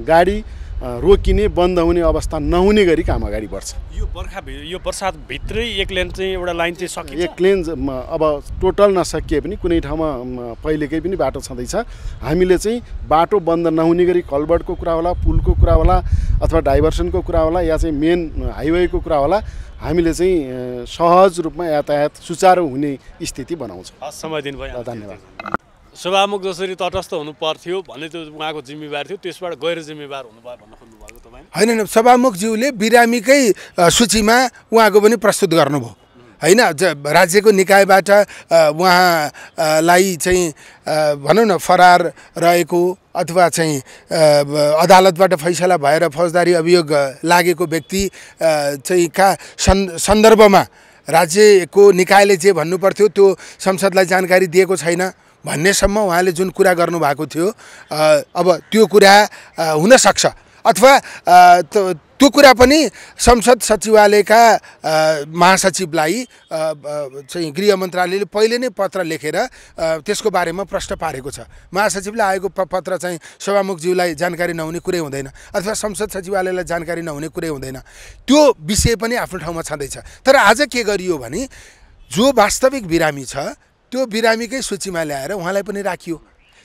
गाडी रोकिने बन्द हुने अवस्था नहुने गरी काम अगाडि बढ्छ। यो बर्सातभित्रै एक लेन चाहिँ एउटा लाइन चाहिँ सकिन्छ। एक लेन अब टोटल नसकिए पनि कुनै ठाउँमा पहिलेकै पनि बाटो छँदैछ। हामीले चाहिँ बाटो बन्द नहुने गरी कल्भर्टको कुरा होला, पुलको कुरा होला, अथवा डाइभर्सनको कुरा होला, या चाहिँ मेन हाइवेको कुरा होला, हामीले चाहिँ सहज रूपमा यातायात सुचारू हुने स्थिति बनाउँछौँ। समय दिनुभयो, धन्यवाद। सभामुख जसरी तटस्थ हुनु पर्थ्यो भन्ने त्यो उहाँको जिम्मेवारी थियो, त्यसबाट गैर जिम्मेवार हुनुभयो भन्न खोज्नुभएको तपाईँ? होइन, सभामुखज्यूले बिरामीकै सूचीमा उहाँको पनि प्रस्तुत गर्नुभयो होइन। राज्यको निकायबाट उहाँलाई चाहिँ भनौँ न फरार रहेको अथवा चाहिँ अदालतबाट फैसला भएर फौजदारी अभियोग लागेको व्यक्ति चाहिँ का सन्दर्भमा राज्यको निकायले जे भन्नुपर्थ्यो त्यो संसदलाई जानकारी दिएको छैन भन्नेसम्म उहाँले जुन कुरा गर्नुभएको थियो, अब त्यो कुरा हुनसक्छ अथवा त्यो कुरा पनि संसद सचिवालयका महासचिवलाई चाहिँ गृह मन्त्रालयले पहिले नै पत्र लेखेर त्यसको बारेमा प्रश्न पारेको छ। महासचिवलाई आएको पत्र चाहिँ सभामुखज्यूलाई जानकारी नहुने कुरै हुँदैन अथवा संसद सचिवालयलाई जानकारी नहुने कुरै हुँदैन। त्यो विषय पनि आफ्नो ठाउँमा छँदैछ। तर आज के गरियो भने जो वास्तविक बिरामी छ त्यो बिरामीकै सूचीमा ल्याएर उहाँलाई पनि राखियो।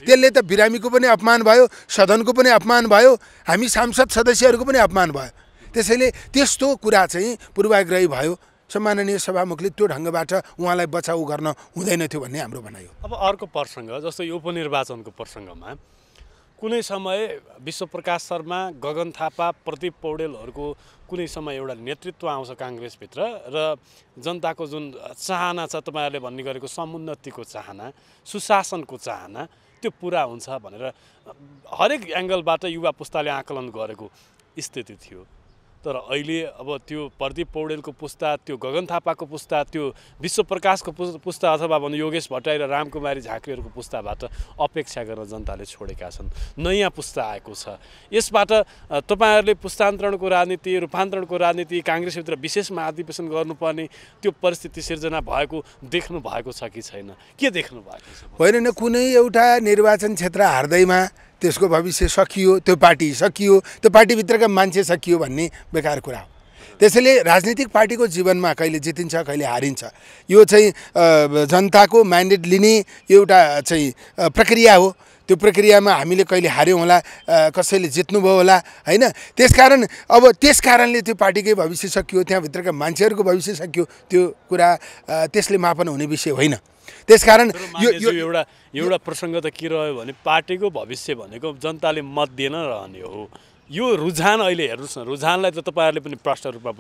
त्यसले त बिरामीको पनि अपमान भयो, सदनको पनि अपमान भयो, हामी सांसद सदस्यहरूको पनि अपमान भयो। त्यसैले त्यस्तो कुरा चाहिँ पूर्वाग्रही भयो। सम्माननीय सभामुखले त्यो ढङ्गबाट उहाँलाई बचाउ गर्न हुँदैन थियो भन्ने हाम्रो भनाइ हो। अब अर्को प्रसङ्ग जस्तो यो उपनिर्वाचनको प्रसङ्गमा कुनै समय विश्वप्रकाश शर्मा, गगन थापा, प्रदीप पौडेलहरूको कुनै समय एउटा नेतृत्व आउँछ काङ्ग्रेसभित्र र जनताको जुन चाहना छ, तपाईँहरूले भन्ने गरेको समुन्नतिको चाहना, सुशासनको चाहना, त्यो पुरा हुन्छ भनेर हरेक एङ्गलबाट युवा पुस्ताले आकलन गरेको स्थिति थियो। तर अहिले अब त्यो प्रदीप पौडेलको पुस्ता, त्यो गगन थापाको पुस्ता, त्यो विश्वप्रकाशको पुस्ता अथवा भन्नु योगेश भट्टराई र रामकुमारी झाँक्रीहरूको पुस्ताबाट अपेक्षा गर्न जनताले छोडेका छन्। नयाँ पुस्ता आएको छ। यसबाट तपाईँहरूले पुस्तान्तरणको राजनीति, रूपान्तरणको राजनीति, काङ्ग्रेसभित्र विशेष महाधिवेशन गर्नुपर्ने त्यो परिस्थिति सिर्जना भएको देख्नु भएको छ कि छैन? के देख्नु भएको छ? होइन, कुनै एउटा निर्वाचन क्षेत्र हार्दैमा त्यसको भविष्य सकियो, त्यो पार्टी सकियो, त्यो पार्टीभित्रका मान्छे सकियो भन्ने बेकार कुरा हो। त्यसैले राजनीतिक पार्टीको जीवनमा कहिले जितिन्छ कहिले हारिन्छ। यो चाहिँ जनताको म्यान्डेट लिने एउटा चाहिँ प्रक्रिया हो। त्यो प्रक्रियामा हामीले कहिले हार्यौँ होला, कसैले जित्नुभयो होला होइन। त्यसकारणले त्यो पार्टीकै भविष्य सकियो, त्यहाँभित्रका मान्छेहरूको भविष्य सकियो, त्यो कुरा त्यसले मापन हुने विषय होइन। त्यसकारण एउटा प्रसङ्ग त के रह्यो भने पार्टीको भविष्य भनेको जनताले मत दिएन रहने हो। यो रुझान अहिले हेर्नुहोस् न, रुझानलाई त तपाईँहरूले पनि प्रष्ट रूपमा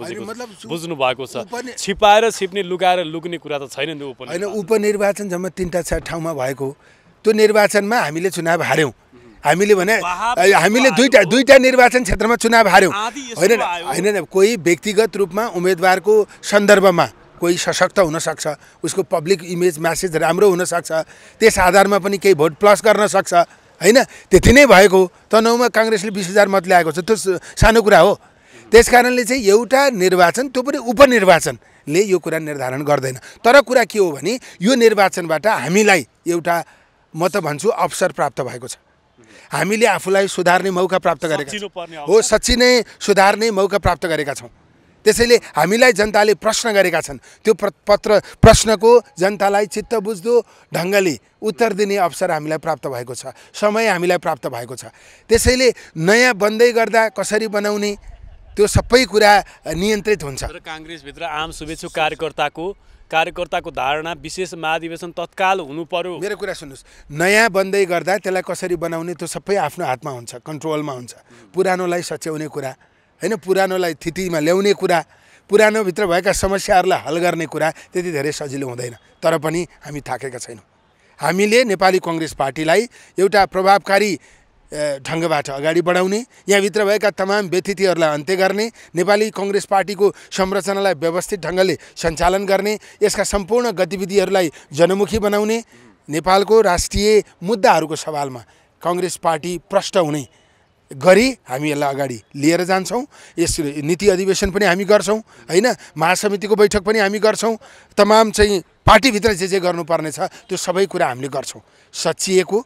बुझ्नु भएको छ। छिपाएर छिप्ने, लुकाएर लुक्ने कुरा त छैन नि। होइन, उपनिर्वाचन जम्मा 3टा टाउँमा भएको, त्यो निर्वाचनमा हामीले चुनाव हार्यौँ। हामीले भने हामीले दुईटा निर्वाचन क्षेत्रमा चुनाव हार्यौँ। होइन, कोही व्यक्तिगत रूपमा उम्मेदवारको सन्दर्भमा कोही सशक्त हुनसक्छ, उसको पब्लिक इमेज म्यासेज राम्रो हुनसक्छ, त्यस आधारमा पनि केही भोट प्लस गर्न सक्छ होइन। त्यति नै भएको। तनहुँमा काङ्ग्रेसले 20,000 मत ल्याएको छ, त्यो सानो कुरा हो। त्यसकारणले चाहिँ एउटा निर्वाचन, त्यो पनि उपनिर्वाचन, निर्वाचनले यो कुरा निर्धारण गर्दैन। तर कुरा के हो भने यो निर्वाचनबाट हामीलाई एउटा म त भन्छु अवसर प्राप्त भएको छ। हामीले आफूलाई सुधार्ने मौका प्राप्त गरेका छौँ। हो, साँच्चै नै सुधार्ने मौका प्राप्त गरेका छौँ। त्यसैले हामीलाई जनताले प्रश्न गरेका छन्, त्यो प्रश्नको जनतालाई चित्त बुझ्दो ढङ्गले उत्तर दिने अवसर हामीलाई प्राप्त भएको छ, समय हामीलाई प्राप्त भएको छ। त्यसैले नयाँ बन्दै गर्दा कसरी बनाउने त्यो सबै कुरा नियन्त्रित हुन्छ। तर काङ्ग्रेसभित्र आम शुभेच्छु कार्यकर्ताको धारणा विशेष महाधिवेशन तत्काल हुनु पर्यो। मेरो कुरा सुन्नुहोस्, नयाँ बन्दै गर्दा त्यसलाई कसरी बनाउने त्यो सबै आफ्नो हातमा हुन्छ, कन्ट्रोलमा हुन्छ। पुरानोलाई सच्याउने कुरा होइन, पुरानोलाई स्थितिमा ल्याउने कुरा, पुरानोभित्र भएका समस्याहरूलाई हल गर्ने कुरा त्यति धेरै सजिलो हुँदैन। तर पनि हामी थाकेका छैनौँ। हामीले नेपाली कङ्ग्रेस पार्टीलाई एउटा प्रभावकारी ढङ्गबाट अगाडि बढाउने, यहाँभित्र भएका तमाम व्यतिथिहरूलाई अन्त्य गर्ने, नेपाली कङ्ग्रेस पार्टीको संरचनालाई व्यवस्थित ढङ्गले सञ्चालन गर्ने, यसका सम्पूर्ण गतिविधिहरूलाई जनमुखी बनाउने, नेपालको राष्ट्रिय मुद्दाहरूको सवालमा कङ्ग्रेस पार्टी प्रष्ट हुने गरी हामी यसलाई अगाडि लिएर जान्छौँ। यस नीति अधिवेशन पनि हामी गर्छौँ होइन, महासमितिको बैठक पनि हामी गर्छौँ। तमाम चाहिँ पार्टीभित्र जे गर्नुपर्ने छ त्यो सबै कुरा हामीले गर्छौँ। सचिएको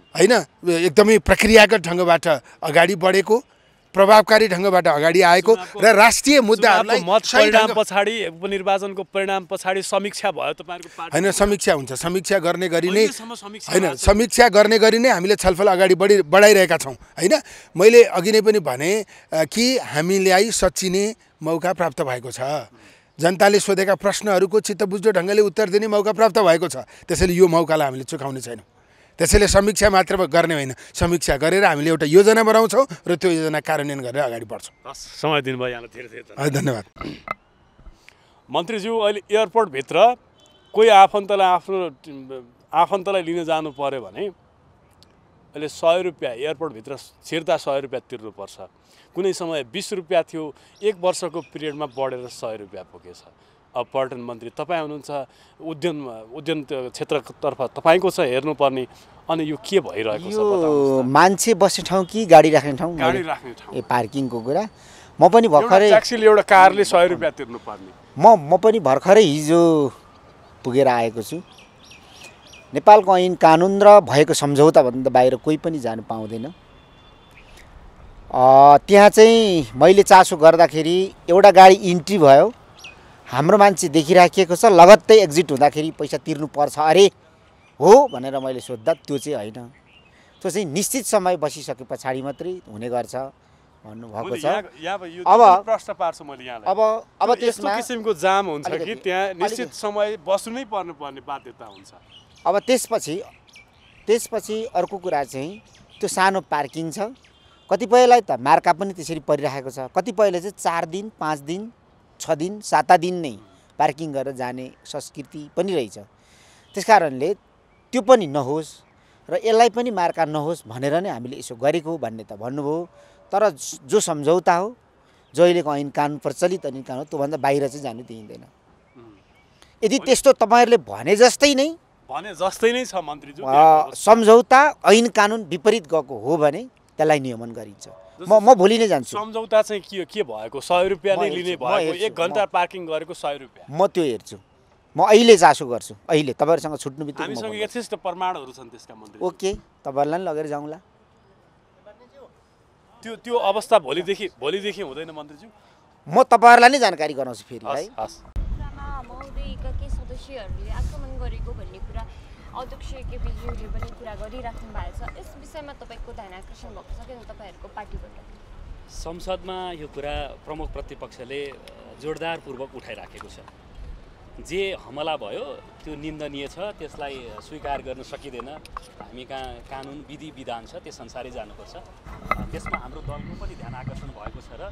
होइन, एकदमै प्रक्रियागत ढङ्गबाट अगाडि बढेको, प्रभावकारी ढङ्गबाट अगाडि आएको र राष्ट्रिय मुद्दाहरूलाई मत परिणाम पछाडि उपनिर्वाचनको परिणाम पछाडि समीक्षा भयो तपाईँहरूको पार्टी? होइन, समीक्षा हुन्छ। समीक्षा गर्ने गरी नै होइन, समीक्षा गर्ने गरी नै हामीले छलफल अगाडि बढाइरहेका छौँ होइन। मैले अघि नै पनि भने कि हामीलाई सच्चिने मौका प्राप्त भएको छ। जनताले सोधेका प्रश्नहरूको चित्त बुझ्दो ढङ्गले उत्तर दिने मौका प्राप्त भएको छ। त्यसैले यो मौकालाई हामीले चुकाउने छैनौँ। त्यसैले समीक्षा मात्र गर्ने होइन, समीक्षा गरेर हामीले एउटा योजना बनाउँछौँ र त्यो योजना कार्यान्वयन गरेर अगाडि बढ्छौँ। समय दिनुभयो यहाँलाई धेरै धेरै धन्यवाद। मन्त्रीज्यू, अहिले एयरपोर्टभित्र कोही आफन्तलाई लिन जानु पर्यो भने अहिले 100 रुपियाँ एयरपोर्टभित्र छिर्दा 100 रुपियाँ तिर्नुपर्छ। कुनै समय 20 रुपियाँ थियो, 1 वर्षको पिरियडमा बढेर 100 रुपियाँ पुगेछ। अब पर्यटन मन्त्री तपाईँ हुनुहुन्छ, उद्यम क्षेत्रतर्फ तपाईँको छ हेर्नुपर्ने, अनि यो के भइरहेको छ? यो मान्छे बस्ने ठाउँ कि गाडी राख्ने ठाउँ? गाडी राख्ने ठाउँ। ए, पार्किङको कुरा म पनि भर्खरै ट्याक्सीले एउटा कारले 100 रुपियाँ तिर्नुपर्ने। म पनि भर्खरै हिजो पुगेर आएको छु। नेपालको ऐन कानुन र भएको सम्झौताभन्दा बाहिर कोही पनि जानु पाउँदैन। त्यहाँ चाहिँ मैले चासो गर्दाखेरि एउटा गाडी इन्ट्री भयो, हाम्रो मान्छे देखिराखिएको छ, लगत्तै एक्जिट हुँदाखेरि पैसा तिर्नुपर्छ अरे हो भनेर मैले सोद्धा त्यो चाहिँ होइन। त्यो चाहिँ निश्चित समय बसिसके पछाडि मात्रै हुने गर्छ भन्नुभएको छ। अब प्रश्न पार्छु मैले यहाँलाई। अब त्यस्तो किसिमको जाम हुन्छ कि त्यहाँ निश्चित समय बस्नु नै पर्ने बाध्यता हुन्छ। अब त्यसपछि अर्को कुरा चाहिँ त्यो सानो पार्किङ छ। कतिपयलाई त मार्का पनि त्यसरी परिराखेको छ, कतिपयले चाहिँ 4 दिन 5 दिन 6 दिन 7 दिन नै पार्किङ गरेर जाने संस्कृति पनि रहेछ। त्यसकारणले त्यो पनि नहोस् र यसलाई पनि मार्का नहोस् भनेर नै हामीले यसो गरेको भन्ने त भन्नुभयो। तर जो सम्झौता हो, जो अहिलेको ऐन कानुन प्रचलित ऐन कानुन हो, त्योभन्दा बाहिर चाहिँ जानु दिइँदैन। यदि त्यस्तो तपाईँहरूले भने जस्तै नै छ मन्त्रीज्यू, सम्झौता ऐन कानुन विपरीत गएको हो भने त्यसलाई नियमन गरिन्छ। म भोलि नै जान्छु। सम्झौता चाहिँ के भएको? 100 रुपियाँ नै लिने भएको, 1 घन्टा पार्किङ गरेको 100 रुपियाँ। म त्यो हेर्छु, म अहिले चासो गर्छु। अहिले तपाईँहरूसँग छुट्नु बित्तिकै हामीसँग यथेष्ट प्रमाणहरू छन् त्यसका मन्त्री। ओके, तपाईँहरूलाई लगेर जाउँला। त्यो अवस्था भोलिदेखि हुँदैन मन्त्रीज्यू? म तपाईँहरूलाई नै जानकारी गराउँछु फेरि है। महोदयका केही सदस्यहरूले आक्रमण गरेको भन्ने कुरा अध्यक्ष केपीज्यूले पनि कुरा गरिराख्नु भएको छ। यस विषयमा तपाईँको ध्यान आकर्षण भएको छ किन तपाईँहरूको पार्टीबाट? संसदमा यो कुरा प्रमुख प्रतिपक्षले जोडदारपूर्वक उठाइराखेको छ। जे हमला भयो त्यो निन्दनीय छ, त्यसलाई स्वीकार गर्न सकिँदैन। हामी कहाँ कानुन विधि विधान छ, त्यस अनुसारै जानुपर्छ। त्यसमा हाम्रो दलको पनि ध्यान आकर्षण भएको छ र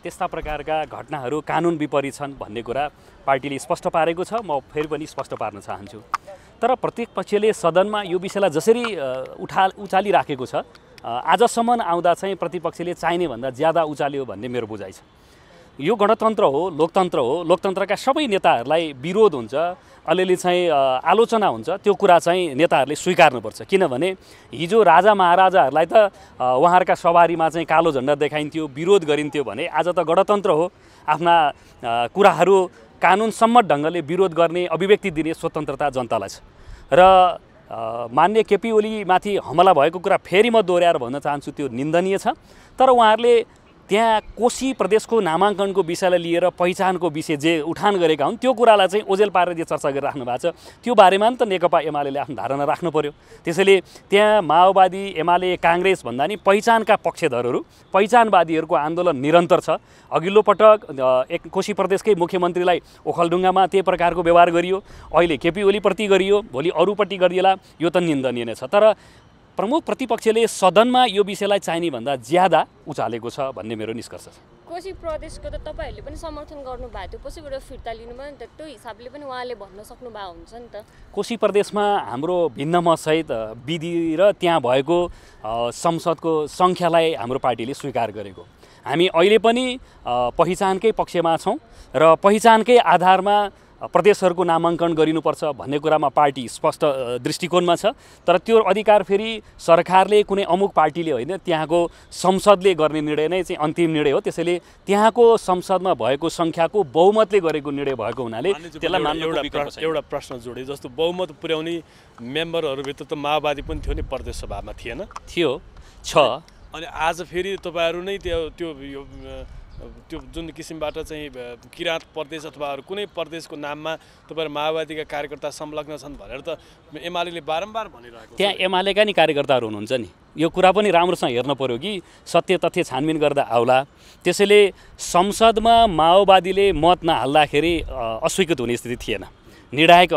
त्यस्ता प्रकारका घटनाहरू कानुन विपरीत छन् भन्ने कुरा पार्टीले स्पष्ट पारेको छ। म फेरि पनि स्पष्ट पार्न चाहन्छु। तर प्रत्येक पक्षले सदनमा यो विषयलाई जसरी उचालिराखेको छ, आजसम्म आउँदा चाहिँ प्रतिपक्षले चाहिने भन्दा ज्यादा उचाल्यो भन्ने मेरो बुझाइ छ। यो गणतन्त्र हो, लोकतन्त्र हो। लोकतन्त्रका सबै नेताहरूलाई विरोध हुन्छ, अलिअलि चाहिँ आलोचना हुन्छ, त्यो कुरा चाहिँ नेताहरूले स्वीकार्नुपर्छ। किनभने हिजो राजा महाराजाहरूलाई त उहाँहरूका सवारीमा चाहिँ कालो झन्डा देखाइन्थ्यो, विरोध गरिन्थ्यो भने आज त गणतन्त्र हो, आफ्ना कुराहरू कानुनसम्मत ढङ्गले विरोध गर्ने अभिव्यक्ति दिने स्वतन्त्रता जनतालाई छ। र मान्य केपी ओलीमाथि हमला भएको कुरा फेरि म दोहोऱ्याएर भन्न चाहन्छु, त्यो निन्दनीय छ। तर उहाँहरूले त्यहाँ कोशी प्रदेशको नामाङ्कनको विषयलाई लिएर पहिचानको विषय जे उठान गरेका हुन् त्यो कुरालाई चाहिँ ओझेल पारेर जे चर्चा गरिराख्नु भएको छ त्यो बारेमा नि त नेकपा एमाले आफ्नो धारणा राख्नु पर्यो। त्यसैले त्यहाँ माओवादी एमाले काङ्ग्रेस भन्दा नि पहिचानका पक्षधरहरू पहिचानवादीहरूको आन्दोलन निरन्तर छ। अघिल्लो पटक कोशी प्रदेशकै मुख्यमन्त्रीलाई ओखलढुङ्गामा त्यही प्रकारको व्यवहार गरियो, अहिले केपी ओलीप्रति गरियो, भोलि अरूपट्टि गरिएला, यो त निन्दनीय नै छ। तर प्रमुख प्रतिपक्षले सदनमा यो विषयलाई चाहिने भन्दा ज्यादा उचालेको छ भन्ने मेरो निष्कर्ष छ। कोशी प्रदेशको त तपाईँहरूले पनि समर्थन गर्नुभएको थियो, कोशीबाट फिर्ता लिनुभयो नि त, त्यो हिसाबले पनि उहाँले भन्न सक्नुभएको हुन्छ नि त। कोशी प्रदेशमा हाम्रो भिन्न मतसहित विधि र त्यहाँ भएको संसदको सङ्ख्यालाई हाम्रो पार्टीले स्वीकार गरेको। हामी अहिले पनि पहिचानकै पक्षमा छौँ र पहिचानकै आधारमा प्रदेशहरूको नामाङ्कन गरिनुपर्छ भन्ने कुरामा पार्टी स्पष्ट दृष्टिकोणमा छ। तर त्यो अधिकार फेरि सरकारले कुनै अमुक पार्टीले होइन, त्यहाँको संसदले गर्ने निर्णय नै चाहिँ अन्तिम निर्णय हो। त्यसैले त्यहाँको संसदमा भएको सङ्ख्याको बहुमतले गरेको निर्णय भएको हुनाले त्यसलाई मान्नु एउटा प्रश्न जोडे, जस्तो बहुमत पुर्याउने मेम्बरहरूभित्र त माओवादी पनि थियो नि, प्रदेश सभामा थिएन? थियो, छ। अनि आज फेरि तपाईँहरू नै त्यो जुन किसिमबाट चाहिँ किराँत प्रदेश अथवा अरू कुनै प्रदेशको नाममा तपाईँहरू माओवादीका कार्यकर्ता संलग्न छन् भनेर त एमाले बारम्बार भनिरहेको। त्यहाँ एमालेका नि कार्यकर्ताहरू हुनुहुन्छ नि, यो कुरा पनि राम्रोसँग हेर्न पर्यो कि सत्य तथ्य छानबिन गर्दा आउला। त्यसैले संसदमा माओवादीले मत नहाल्दाखेरि अस्वीकृत हुने स्थिति थिएन, निर्णायक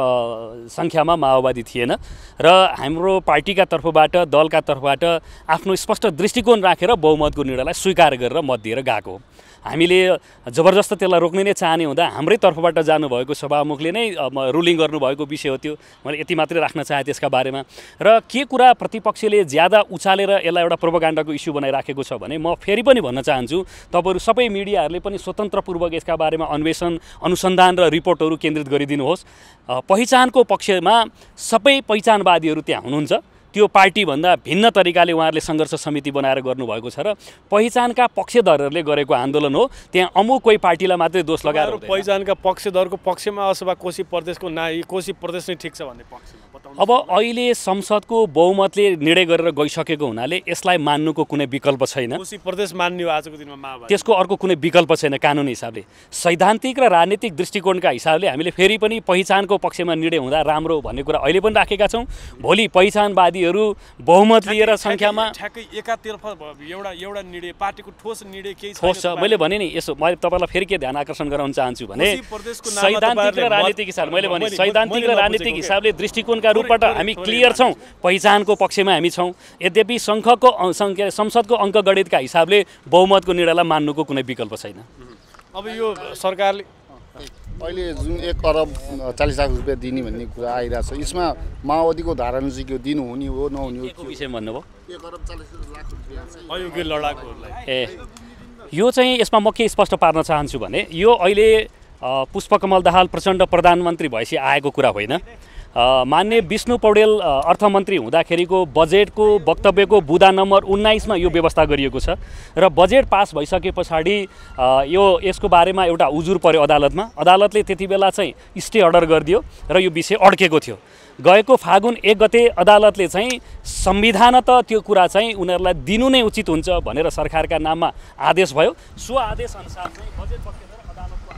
सङ्ख्यामा माओवादी थिएन र हाम्रो पार्टीका तर्फबाट दलका तर्फबाट आफ्नो स्पष्ट दृष्टिकोण राखेर बहुमतको निर्णयलाई स्वीकार गरेर मत दिएर गएको। हामीले जबरजस्त त्यसलाई रोक्ने नै चाहने हुँदा हाम्रै तर्फबाट जानुभएको सभामुखले नै रुलिङ गर्नुभएको विषय हो। त्यो मैले यति मात्रै राख्न चाहे त्यसका बारेमा। र के कुरा प्रतिपक्षले ज्यादा उचालेर यसलाई एउटा प्रोपागान्डाको इस्यु बनाइराखेको छ भने म फेरि पनि भन्न चाहन्छु, तपाईँहरू सबै मिडियाहरूले पनि स्वतन्त्रपूर्वक यसका बारेमा अन्वेषण अनुसन्धान र रिपोर्टहरू केन्द्रित गरिदिनुहोस्। पहिचानको पक्षमा सबै पहिचानवादीहरू त्यहाँ हुनुहुन्छ, त्यो पार्टीभन्दा भिन्न तरिकाले उहाँहरूले सङ्घर्ष समिति बनाएर गर्नुभएको छ र पहिचानका पक्षधरहरूले गरेको आन्दोलन हो। त्यहाँ अमुक कोही पार्टीलाई मात्रै दोष लगाएर पहिचानका पक्षधरको पक्षमा अथवा कोशी प्रदेशको कोशी प्रदेश नै ठिक छ भन्ने पक्षमा अब अहिले संसदको बहुमतले निर्णय गरेर गइसकेको हुनाले यसलाई मान्नुको कुनै विकल्प छैन। कोशी प्रदेश मान्ने हो आजको दिनमा माओवादी, त्यसको अर्को कुनै विकल्प छैन कानुनी हिसाबले। सैद्धान्तिक र राजनीतिक दृष्टिकोणका हिसाबले हामीले फेरि पनि पहिचानको पक्षमा निर्णय हुँदा राम्रो भन्ने कुरा अहिले पनि राखेका छौँ। भोलि पहिचानवादीहरू बहुमत लिएर सङ्ख्यामा ठ्याक्कै एकातर्फ एउटा निर्णय पार्टीको ठोस निर्णय केही ठोस छ। मैले भने नि यसो, मैले तपाईँलाई फेरि के ध्यान आकर्षण गराउन चाहन्छु भने सैद्धान्तिक र राजनीतिक हिसाबले मैले भने सैद्धान्तिक र राजनीतिक हिसाबले दृष्टिकोणका रूपबाट हामी क्लियर छौँ, पहिचानको पक्षमा हामी छौँ। यद्यपि संसदको अङ्कगणितका हिसाबले बहुमतको निर्णयलाई मान्नुको कुनै विकल्प छैन। अब यो सरकारले अहिले जुन 1 अरब 40 लाख रुपियाँ दिने भन्ने कुरा आइरहेको छ, यसमा माओवादीको धारणा चाहिँ के दिनु हुने हो नहुने हो के विषय भन्नुभयो? 1 अरब 40 लाख रुपियाँ चाहिँ अयोग्य लडाकुहरूलाई यो चाहिँ यसमा म के स्पष्ट पार्न चाहन्छु भने यो अहिले पुष्पकमल दाहाल प्रचण्ड प्रधानमन्त्री भएपछि आएको कुरा होइन। मान्य विष्णु पौडेल अर्थमन्त्री हुँदाखेरिको बजेटको वक्तव्यको बुँदा नम्बर 19मा यो व्यवस्था गरिएको छ र बजेट पास भइसके पछाडि यसको बारेमा एउटा उजुर पर्यो अदालतमा। अदालतले त्यति बेला चाहिँ स्टे अर्डर गरिदियो र यो विषय अड्केको थियो। गएको फागुन 1 गते अदालतले चाहिँ संविधान त त्यो कुरा चाहिँ उनीहरूलाई दिनु नै उचित हुन्छ भनेर सरकारका नाममा आदेश भयो। सो आदेश अनुसार चाहिँ बजेट पक्षधर अदालतको